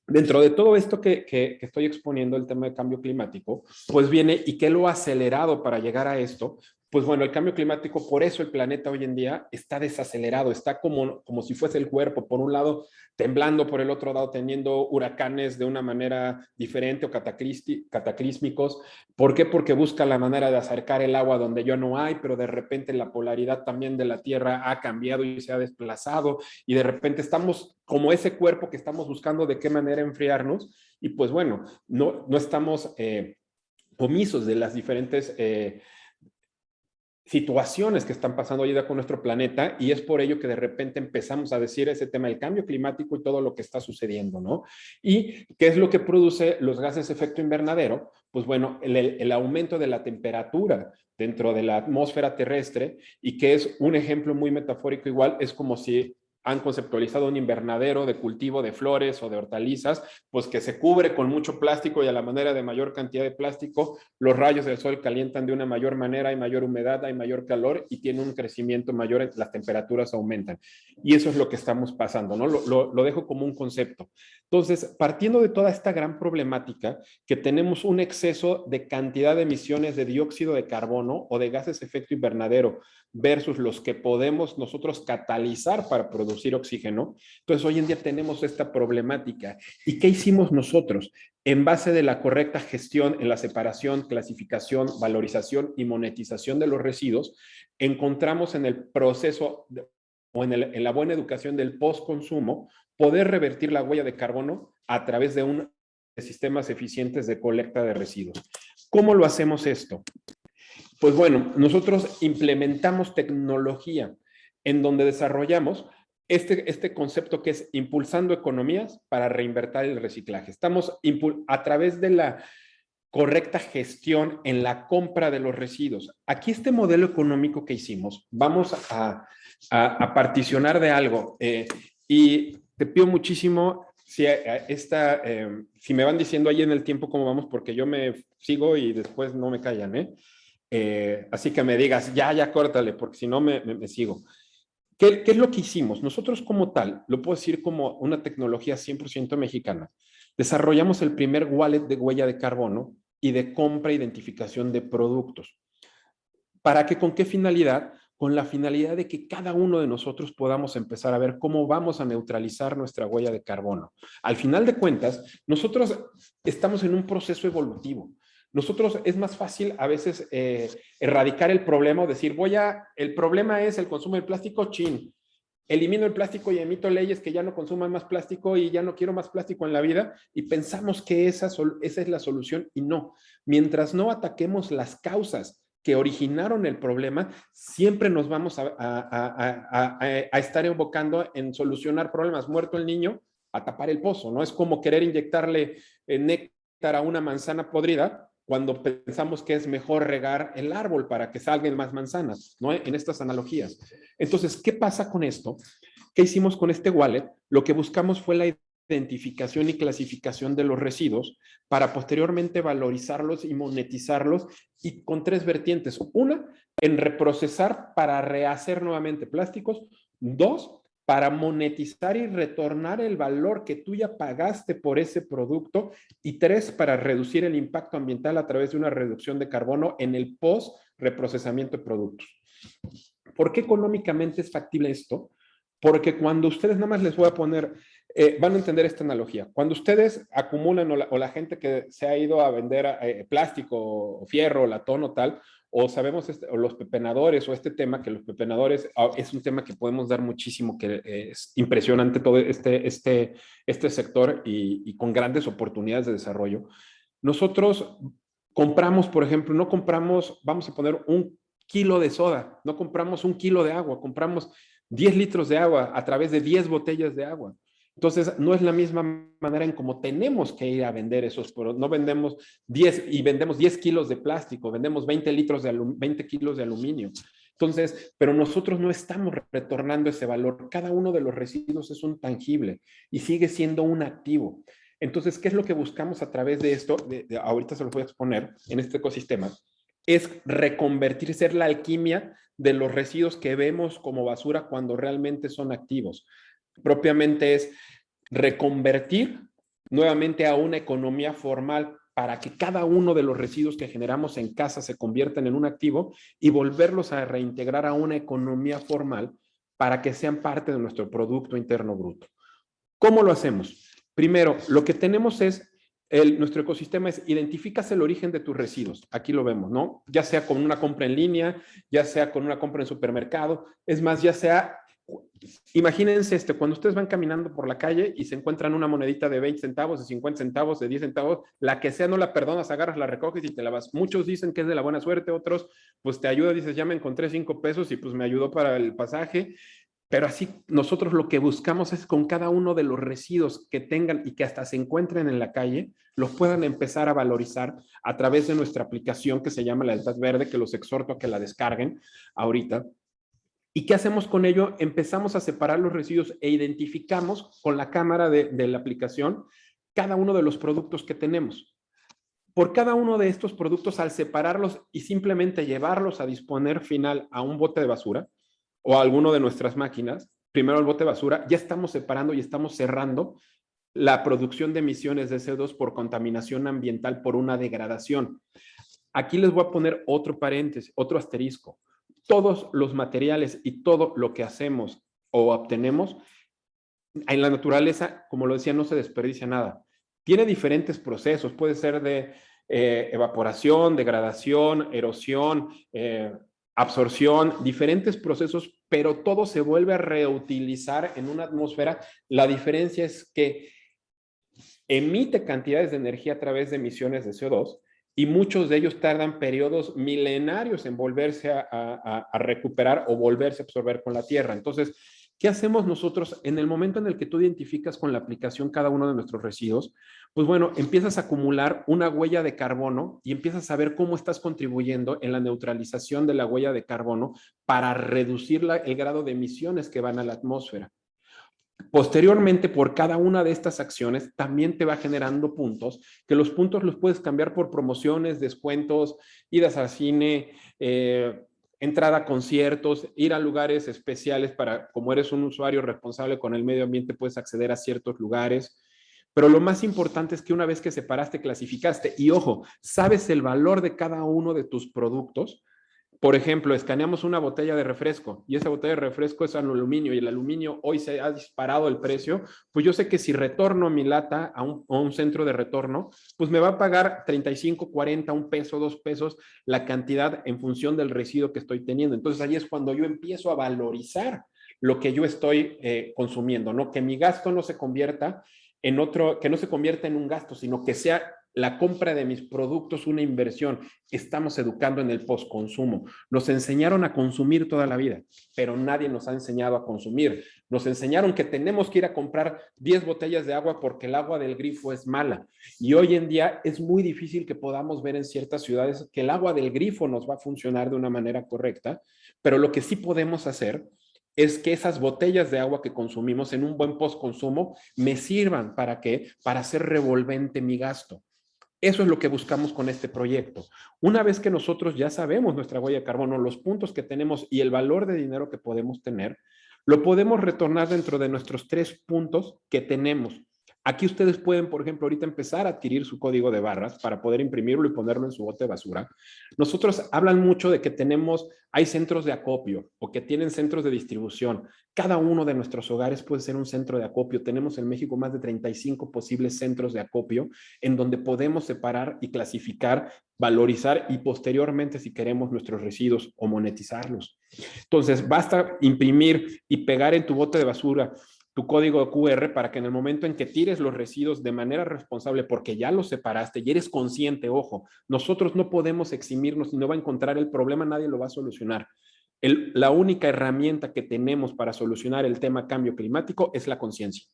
Dentro de todo esto que estoy exponiendo, el tema de cambio climático, pues viene, ¿y qué lo ha acelerado para llegar a esto? Pues bueno, el cambio climático, por eso el planeta hoy en día está desacelerado, está como si fuese el cuerpo, por un lado temblando, por el otro lado teniendo huracanes de una manera diferente o cataclísmicos. ¿Por qué? Porque busca la manera de acercar el agua donde ya no hay, pero de repente la polaridad también de la Tierra ha cambiado y se ha desplazado y de repente estamos como ese cuerpo que estamos buscando de qué manera enfriarnos y pues bueno, no estamos omisos de las diferentes situaciones que están pasando hoy día con nuestro planeta y es por ello que de repente empezamos a decir ese tema del cambio climático y todo lo que está sucediendo, ¿no? ¿Y qué es lo que produce los gases de efecto invernadero? Pues bueno, el aumento de la temperatura dentro de la atmósfera terrestre y que es un ejemplo muy metafórico igual, es como si han conceptualizado un invernadero de cultivo de flores o de hortalizas, pues que se cubre con mucho plástico y a la manera de mayor cantidad de plástico, los rayos del sol calientan de una mayor manera, hay mayor humedad, hay mayor calor y tiene un crecimiento mayor, las temperaturas aumentan. Y eso es lo que estamos pasando, ¿no? Lo dejo como un concepto. Entonces, partiendo de toda esta gran problemática, que tenemos un exceso de cantidad de emisiones de dióxido de carbono o de gases de efecto invernadero versus los que podemos nosotros catalizar para producir oxígeno. Entonces, hoy en día tenemos esta problemática. ¿Y qué hicimos nosotros? En base de la correcta gestión en la separación, clasificación, valorización y monetización de los residuos, encontramos en el proceso o en la buena educación del postconsumo, poder revertir la huella de carbono a través de sistemas eficientes de colecta de residuos. ¿Cómo lo hacemos esto? Pues bueno, nosotros implementamos tecnología en donde desarrollamos este concepto que es impulsando economías para reinvertir el reciclaje. Estamos a través de la correcta gestión en la compra de los residuos. Aquí este modelo económico que hicimos, vamos a particionar de algo y te pido muchísimo si me van diciendo ahí en el tiempo cómo vamos, porque yo me sigo y después no me callan, así que me digas, ya córtale, porque si no me sigo. ¿Qué es lo que hicimos? Nosotros como tal, lo puedo decir como una tecnología 100% mexicana, desarrollamos el primer wallet de huella de carbono y de compra e identificación de productos. ¿Para qué? ¿Con qué finalidad? Con la finalidad de que cada uno de nosotros podamos empezar a ver cómo vamos a neutralizar nuestra huella de carbono. Al final de cuentas, nosotros estamos en un proceso evolutivo. Nosotros es más fácil a veces erradicar el problema o decir, el problema es el consumo del plástico, chin, elimino el plástico y emito leyes que ya no consuman más plástico y ya no quiero más plástico en la vida y pensamos que esa es la solución y no. Mientras no ataquemos las causas que originaron el problema, siempre nos vamos a estar enfocando en solucionar problemas. Muerto el niño, a tapar el pozo, ¿no? Es como querer inyectarle néctar a una manzana podrida cuando pensamos que es mejor regar el árbol para que salgan más manzanas, ¿no? En estas analogías. Entonces, ¿qué pasa con esto? ¿Qué hicimos con este wallet? Lo que buscamos fue la identificación y clasificación de los residuos para posteriormente valorizarlos y monetizarlos y con 3 vertientes. Una, en reprocesar para rehacer nuevamente plásticos. 2, para monetizar y retornar el valor que tú ya pagaste por ese producto. Y 3, para reducir el impacto ambiental a través de una reducción de carbono en el post-reprocesamiento de productos. ¿Por qué económicamente es factible esto? Porque cuando ustedes, nada más les voy a poner, van a entender esta analogía. Cuando ustedes acumulan o la gente que se ha ido a vender plástico o fierro o latón o tal, o sabemos o los pepenadores o este tema, que los pepenadores es un tema que podemos dar muchísimo, que es impresionante todo este sector y con grandes oportunidades de desarrollo. Nosotros compramos, por ejemplo, no compramos, vamos a poner 1 kilo de soda, no compramos 1 kilo de agua, compramos 10 litros de agua a través de 10 botellas de agua. Entonces, no es la misma manera en cómo tenemos que ir a vender esos productos. No vendemos 10 y vendemos 10 kilos de plástico, vendemos 20 kilos de aluminio. Entonces, pero nosotros no estamos retornando ese valor. Cada uno de los residuos es un tangible y sigue siendo un activo. Entonces, ¿qué es lo que buscamos a través de esto? Ahorita se lo voy a exponer en este ecosistema. Es reconvertir, ser la alquimia de los residuos que vemos como basura cuando realmente son activos. Propiamente es reconvertir nuevamente a una economía formal para que cada uno de los residuos que generamos en casa se conviertan en un activo y volverlos a reintegrar a una economía formal para que sean parte de nuestro Producto Interno Bruto. ¿Cómo lo hacemos? Primero, lo que tenemos es, nuestro ecosistema es, identificas el origen de tus residuos. Aquí lo vemos, ¿no? Ya sea con una compra en línea, ya sea con una compra en supermercado, es más, ya sea, imagínense cuando ustedes van caminando por la calle y se encuentran una monedita de 20 centavos, de 50 centavos, de 10 centavos, la que sea, no la perdonas, agarras, la recoges y te la vas. Muchos dicen que es de la buena suerte, otros pues te ayuda, dices, ya me encontré 5 pesos y pues me ayudó para el pasaje. Pero así nosotros lo que buscamos es con cada uno de los residuos que tengan y que hasta se encuentren en la calle, los puedan empezar a valorizar a través de nuestra aplicación que se llama Lealtad Verde, que los exhorto a que la descarguen ahorita. ¿Y qué hacemos con ello? Empezamos a separar los residuos e identificamos con la cámara de la aplicación cada uno de los productos que tenemos. Por cada uno de estos productos, al separarlos y simplemente llevarlos a disponer final a un bote de basura, o a alguno de nuestras máquinas, primero el bote de basura, ya estamos separando y estamos cerrando la producción de emisiones de CO2 por contaminación ambiental por una degradación. Aquí les voy a poner otro paréntesis, otro asterisco. Todos los materiales y todo lo que hacemos o obtenemos en la naturaleza, como lo decía, no se desperdicia nada. Tiene diferentes procesos, puede ser de evaporación, degradación, erosión, absorción, diferentes procesos, pero todo se vuelve a reutilizar en una atmósfera. La diferencia es que emite cantidades de energía a través de emisiones de CO2 y muchos de ellos tardan periodos milenarios en volverse a recuperar o volverse a absorber con la tierra. Entonces, ¿qué hacemos nosotros en el momento en el que tú identificas con la aplicación cada uno de nuestros residuos? Pues bueno, empiezas a acumular una huella de carbono y empiezas a ver cómo estás contribuyendo en la neutralización de la huella de carbono para reducir el grado de emisiones que van a la atmósfera. Posteriormente, por cada una de estas acciones, también te va generando puntos, que los puntos los puedes cambiar por promociones, descuentos, idas al cine, entrada a conciertos, ir a lugares especiales para, como eres un usuario responsable con el medio ambiente, puedes acceder a ciertos lugares. Pero lo más importante es que una vez que separaste, clasificaste, y ojo, sabes el valor de cada uno de tus productos. Por ejemplo, escaneamos una botella de refresco y esa botella de refresco es en aluminio y el aluminio hoy se ha disparado el precio, pues yo sé que si retorno mi lata a un centro de retorno, pues me va a pagar 35, 40, un peso, 2 pesos la cantidad en función del residuo que estoy teniendo. Entonces ahí es cuando yo empiezo a valorizar lo que yo estoy consumiendo, ¿no? Que mi gasto no se convierta en otro, que no se convierta en un gasto, sino que sea la compra de mis productos una inversión. Estamos educando en el postconsumo. Nos enseñaron a consumir toda la vida, pero nadie nos ha enseñado a consumir. Nos enseñaron que tenemos que ir a comprar 10 botellas de agua porque el agua del grifo es mala. Y hoy en día es muy difícil que podamos ver en ciertas ciudades que el agua del grifo nos va a funcionar de una manera correcta, pero lo que sí podemos hacer es que esas botellas de agua que consumimos en un buen postconsumo me sirvan ¿para qué? Para hacer revolvente mi gasto. Eso es lo que buscamos con este proyecto. Una vez que nosotros ya sabemos nuestra huella de carbono, los puntos que tenemos y el valor de dinero que podemos tener, lo podemos retornar dentro de nuestros 3 puntos que tenemos. Aquí ustedes pueden, por ejemplo, ahorita empezar a adquirir su código de barras para poder imprimirlo y ponerlo en su bote de basura. Nosotros hablan mucho de que hay centros de acopio o que tienen centros de distribución. Cada uno de nuestros hogares puede ser un centro de acopio. Tenemos en México más de 35 posibles centros de acopio en donde podemos separar y clasificar, valorizar y posteriormente, si queremos, nuestros residuos o monetizarlos. Entonces, basta imprimir y pegar en tu bote de basura tu código QR para que en el momento en que tires los residuos de manera responsable, porque ya los separaste y eres consciente, ojo, nosotros no podemos eximirnos y no va a encontrar el problema, nadie lo va a solucionar. La única herramienta que tenemos para solucionar el tema cambio climático es la conciencia.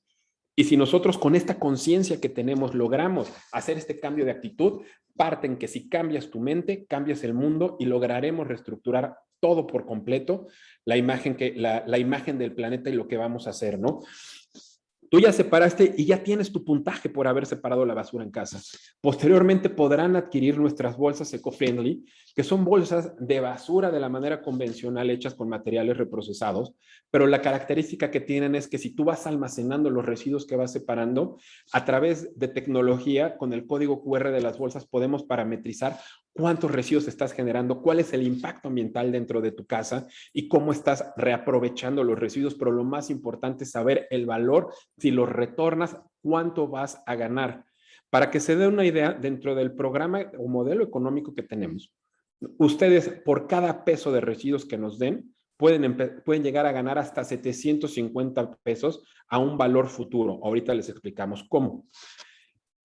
Y si nosotros con esta conciencia que tenemos logramos hacer este cambio de actitud, parten que si cambias tu mente, cambias el mundo y lograremos reestructurar todo por completo la imagen, la imagen del planeta y lo que vamos a hacer, ¿no? Tú ya separaste y ya tienes tu puntaje por haber separado la basura en casa. Posteriormente podrán adquirir nuestras bolsas eco-friendly, que son bolsas de basura de la manera convencional hechas con materiales reprocesados, pero la característica que tienen es que si tú vas almacenando los residuos que vas separando, a través de tecnología, con el código QR de las bolsas, podemos parametrizar cuántos residuos estás generando, cuál es el impacto ambiental dentro de tu casa y cómo estás reaprovechando los residuos, pero lo más importante es saber el valor, si los retornas, cuánto vas a ganar. Para que se dé una idea, dentro del programa o modelo económico que tenemos, ustedes por cada peso de residuos que nos den, pueden llegar a ganar hasta 750 pesos a un valor futuro. Ahorita les explicamos cómo.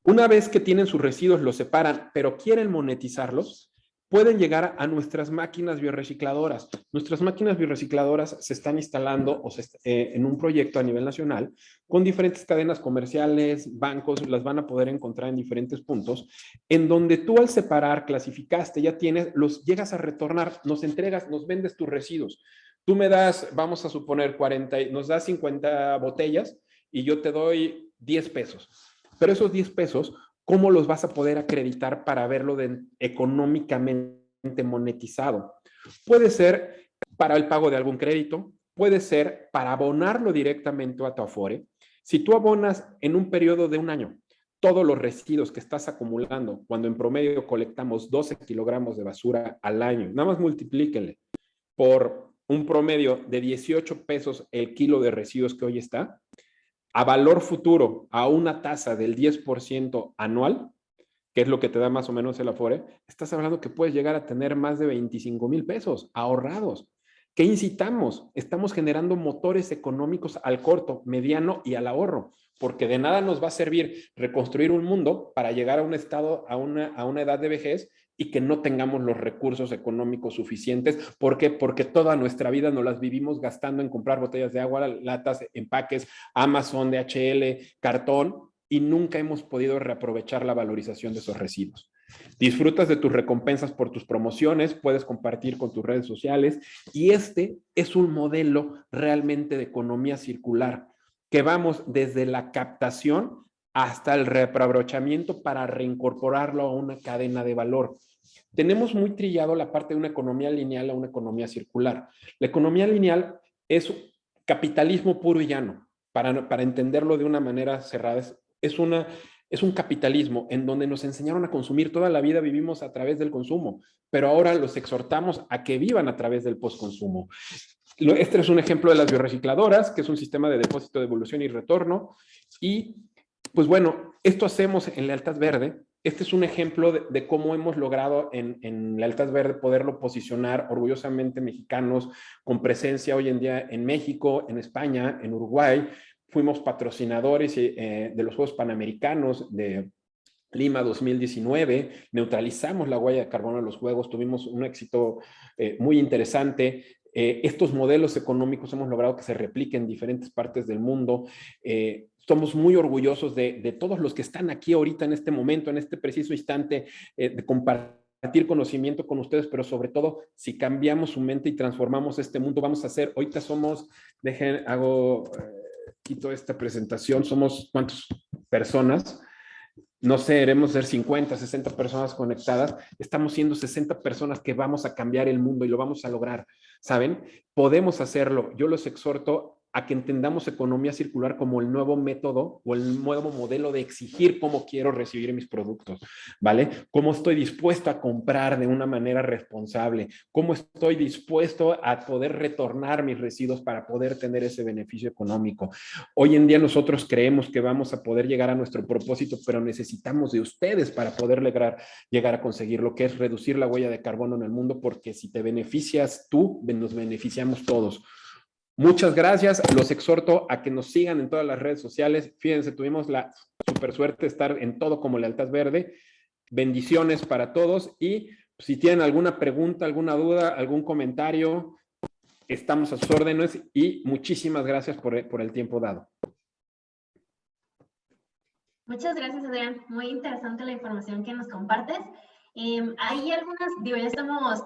Una vez que tienen sus residuos, los separan, pero quieren monetizarlos, pueden llegar a nuestras máquinas biorecicladoras. Nuestras máquinas biorecicladoras se están instalando en un proyecto a nivel nacional con diferentes cadenas comerciales, bancos, las van a poder encontrar en diferentes puntos, en donde tú al separar, clasificaste, ya tienes, los llegas a retornar, nos entregas, nos vendes tus residuos. Tú me das, vamos a suponer 40, nos das 50 botellas y yo te doy 10 pesos. Pero esos 10 pesos, ¿cómo los vas a poder acreditar para verlo económicamente monetizado? Puede ser para el pago de algún crédito, puede ser para abonarlo directamente a tu Afore. Si tú abonas en un periodo de un año todos los residuos que estás acumulando, cuando en promedio colectamos 12 kilogramos de basura al año, nada más multiplíquenle por un promedio de 18 pesos el kilo de residuos que hoy está, a valor futuro, a una tasa del 10% anual, que es lo que te da más o menos el Afore, estás hablando que puedes llegar a tener más de 25,000 pesos ahorrados. ¿Qué incitamos? Estamos generando motores económicos al corto, mediano y al ahorro, porque de nada nos va a servir reconstruir un mundo para llegar a un estado, a una edad de vejez y que no tengamos los recursos económicos suficientes. ¿Por qué? Porque toda nuestra vida nos las vivimos gastando en comprar botellas de agua, latas, empaques, Amazon, DHL, cartón, y nunca hemos podido reaprovechar la valorización de esos residuos. Disfrutas de tus recompensas por tus promociones, puedes compartir con tus redes sociales, y este es un modelo realmente de economía circular, que vamos desde la captación hasta el reaprovechamiento para reincorporarlo a una cadena de valor. Tenemos muy trillado la parte de una economía lineal a una economía circular. La economía lineal es capitalismo puro y llano, para entenderlo de una manera cerrada. Es un capitalismo en donde nos enseñaron a consumir. Toda la vida vivimos a través del consumo, pero ahora los exhortamos a que vivan a través del postconsumo. Este es un ejemplo de las biorecicladoras, que es un sistema de depósito, devolución y retorno. Y pues bueno, esto hacemos en Lealtad Verde. Este es un ejemplo de cómo hemos logrado en Lealtad Verde poderlo posicionar orgullosamente mexicanos, con presencia hoy en día en México, en España, en Uruguay. Fuimos patrocinadores de los Juegos Panamericanos de Lima 2019, neutralizamos la huella de carbono en los Juegos, tuvimos un éxito muy interesante. Estos modelos económicos hemos logrado que se repliquen en diferentes partes del mundo. Somos muy orgullosos de todos los que están aquí ahorita en este momento, en este preciso instante, de compartir conocimiento con ustedes, pero sobre todo, si cambiamos su mente y transformamos este mundo, vamos a hacer, ahorita somos, quito esta presentación, somos ¿cuántas personas? No sé, debemos ser 50, 60 personas conectadas. Estamos siendo 60 personas que vamos a cambiar el mundo y lo vamos a lograr, ¿saben? Podemos hacerlo. Yo los exhorto a que entendamos economía circular como el nuevo método o el nuevo modelo de exigir cómo quiero recibir mis productos, ¿vale? Cómo estoy dispuesto a comprar de una manera responsable, cómo estoy dispuesto a poder retornar mis residuos para poder tener ese beneficio económico. Hoy en día nosotros creemos que vamos a poder llegar a nuestro propósito, pero necesitamos de ustedes para poder llegar a conseguir lo que es reducir la huella de carbono en el mundo, porque si te beneficias tú, nos beneficiamos todos. Muchas gracias. Los exhorto a que nos sigan en todas las redes sociales. Fíjense, tuvimos la super suerte de estar en todo como Lealtad Verde. Bendiciones para todos. Y si tienen alguna pregunta, alguna duda, algún comentario, estamos a sus órdenes. Y muchísimas gracias por el tiempo dado. Muchas gracias, Adrián. Muy interesante la información que nos compartes. Hay algunas, digo,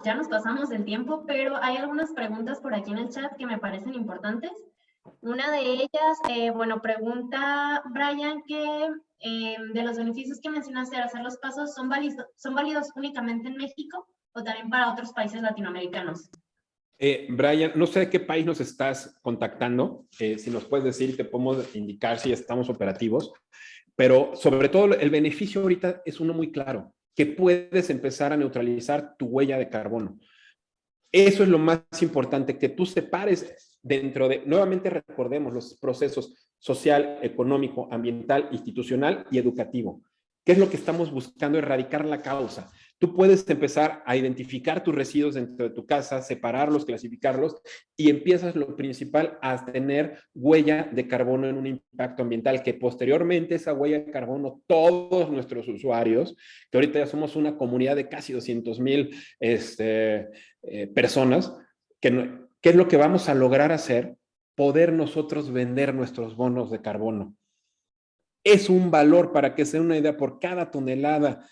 ya nos pasamos del tiempo, pero hay algunas preguntas por aquí en el chat que me parecen importantes. Una de ellas, bueno, pregunta Brian que de los beneficios que mencionaste al hacer los pasos, ¿son válidos únicamente en México o también para otros países latinoamericanos? Brian, no sé de qué país nos estás contactando, si nos puedes decir, te podemos indicar si estamos operativos, pero sobre todo el beneficio ahorita es uno muy claro, que puedes empezar a neutralizar tu huella de carbono. Eso es lo más importante, que tú separes dentro de, nuevamente recordemos los procesos social, económico, ambiental, institucional y educativo. ¿Qué es lo que estamos buscando? Erradicar la causa. Tú puedes empezar a identificar tus residuos dentro de tu casa, separarlos, clasificarlos y empiezas lo principal a tener huella de carbono en un impacto ambiental, que posteriormente esa huella de carbono, todos nuestros usuarios, que ahorita ya somos una comunidad de casi 200,000 personas, ¿qué es lo que vamos a lograr hacer? Poder nosotros vender nuestros bonos de carbono. Es un valor, para que se den una idea, por cada tonelada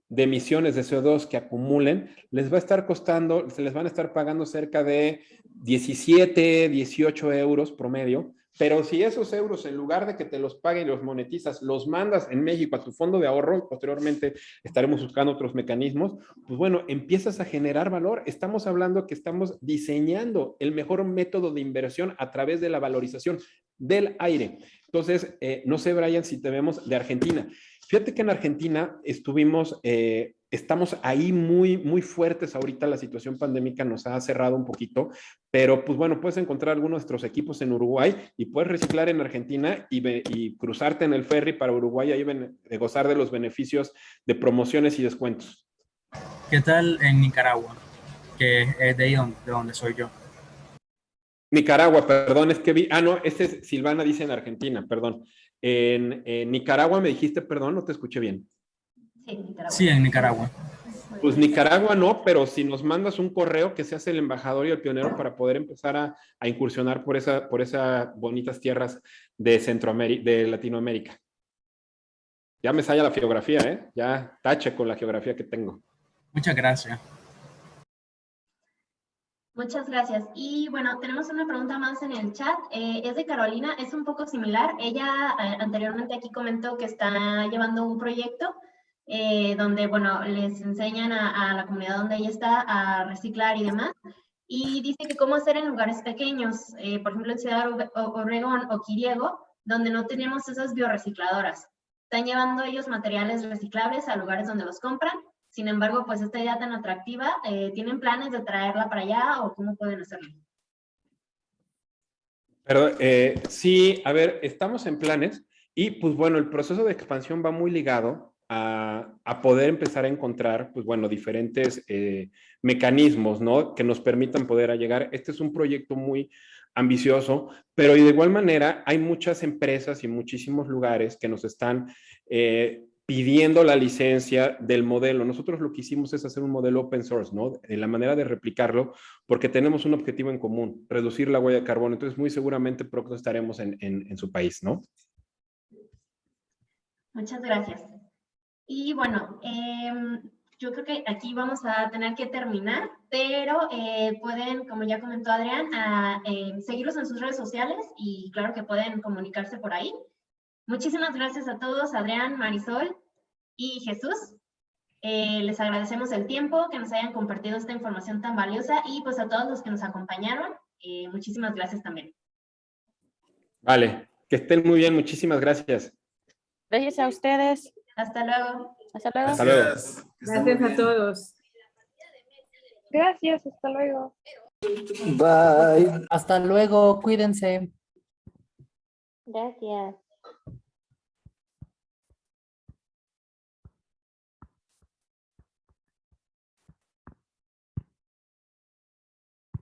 de emisiones de CO2 que acumulen, les va a estar costando, se les van a estar pagando cerca de 17, 18 euros promedio, pero si esos euros, en lugar de que te los paguen y los monetizas, los mandas en México a tu fondo de ahorro, y posteriormente estaremos buscando otros mecanismos, pues bueno, empiezas a generar valor. Estamos hablando que estamos diseñando el mejor método de inversión a través de la valorización del aire. Entonces, no sé, Brian, si te vemos de Argentina. Fíjate que en Argentina estamos ahí muy, muy fuertes ahorita. La situación pandémica nos ha cerrado un poquito, pero pues bueno, puedes encontrar algunos de nuestros equipos en Uruguay y puedes reciclar en Argentina y cruzarte en el ferry para Uruguay, ahí gozar de los beneficios de promociones y descuentos. ¿Qué tal en Nicaragua? Que es de ahí de donde soy yo. Nicaragua, perdón, es que vi, no, Silvana dice en Argentina, perdón. En Nicaragua me dijiste, perdón, no te escuché bien. Sí, Nicaragua. Sí, en Nicaragua. Pues Nicaragua no, pero si nos mandas un correo, que seas el embajador y el pionero para poder empezar a incursionar por esas bonitas tierras de Latinoamérica. Ya me sale la geografía, ¿eh? Ya tache con la geografía que tengo. Muchas gracias. Muchas gracias. Y bueno, tenemos una pregunta más en el chat. Es de Carolina, es un poco similar. Ella anteriormente aquí comentó que está llevando un proyecto donde, bueno, les enseñan a la comunidad donde ella está a reciclar y demás. Y dice que cómo hacer en lugares pequeños, por ejemplo, en Ciudad Obregón o Quiriego, donde no tenemos esas biorecicladoras. Están llevando ellos materiales reciclables a lugares donde los compran. Sin embargo, pues esta idea tan atractiva, ¿tienen planes de traerla para allá o cómo pueden hacerlo? Perdón, sí, a ver, estamos en planes y pues bueno, el proceso de expansión va muy ligado a poder empezar a encontrar, pues bueno, diferentes mecanismos, ¿no? Que nos permitan poder llegar. Este es un proyecto muy ambicioso, pero de igual manera hay muchas empresas y muchísimos lugares que nos están pidiendo la licencia del modelo. Nosotros lo que hicimos es hacer un modelo open source, ¿no? En la manera de replicarlo, porque tenemos un objetivo en común, reducir la huella de carbono. Entonces, muy seguramente pronto estaremos en su país, ¿no? Muchas gracias. Y bueno, yo creo que aquí vamos a tener que terminar, pero pueden, como ya comentó Adrián, seguirlos en sus redes sociales y claro que pueden comunicarse por ahí. Muchísimas gracias a todos, Adrián, Marisol y Jesús. Les agradecemos el tiempo, que nos hayan compartido esta información tan valiosa y pues a todos los que nos acompañaron, muchísimas gracias también. Vale, que estén muy bien, muchísimas gracias. Gracias a ustedes. Hasta luego. Hasta luego. Hasta luego. Gracias a todos. Gracias, hasta luego. Bye. Hasta luego, cuídense. Gracias.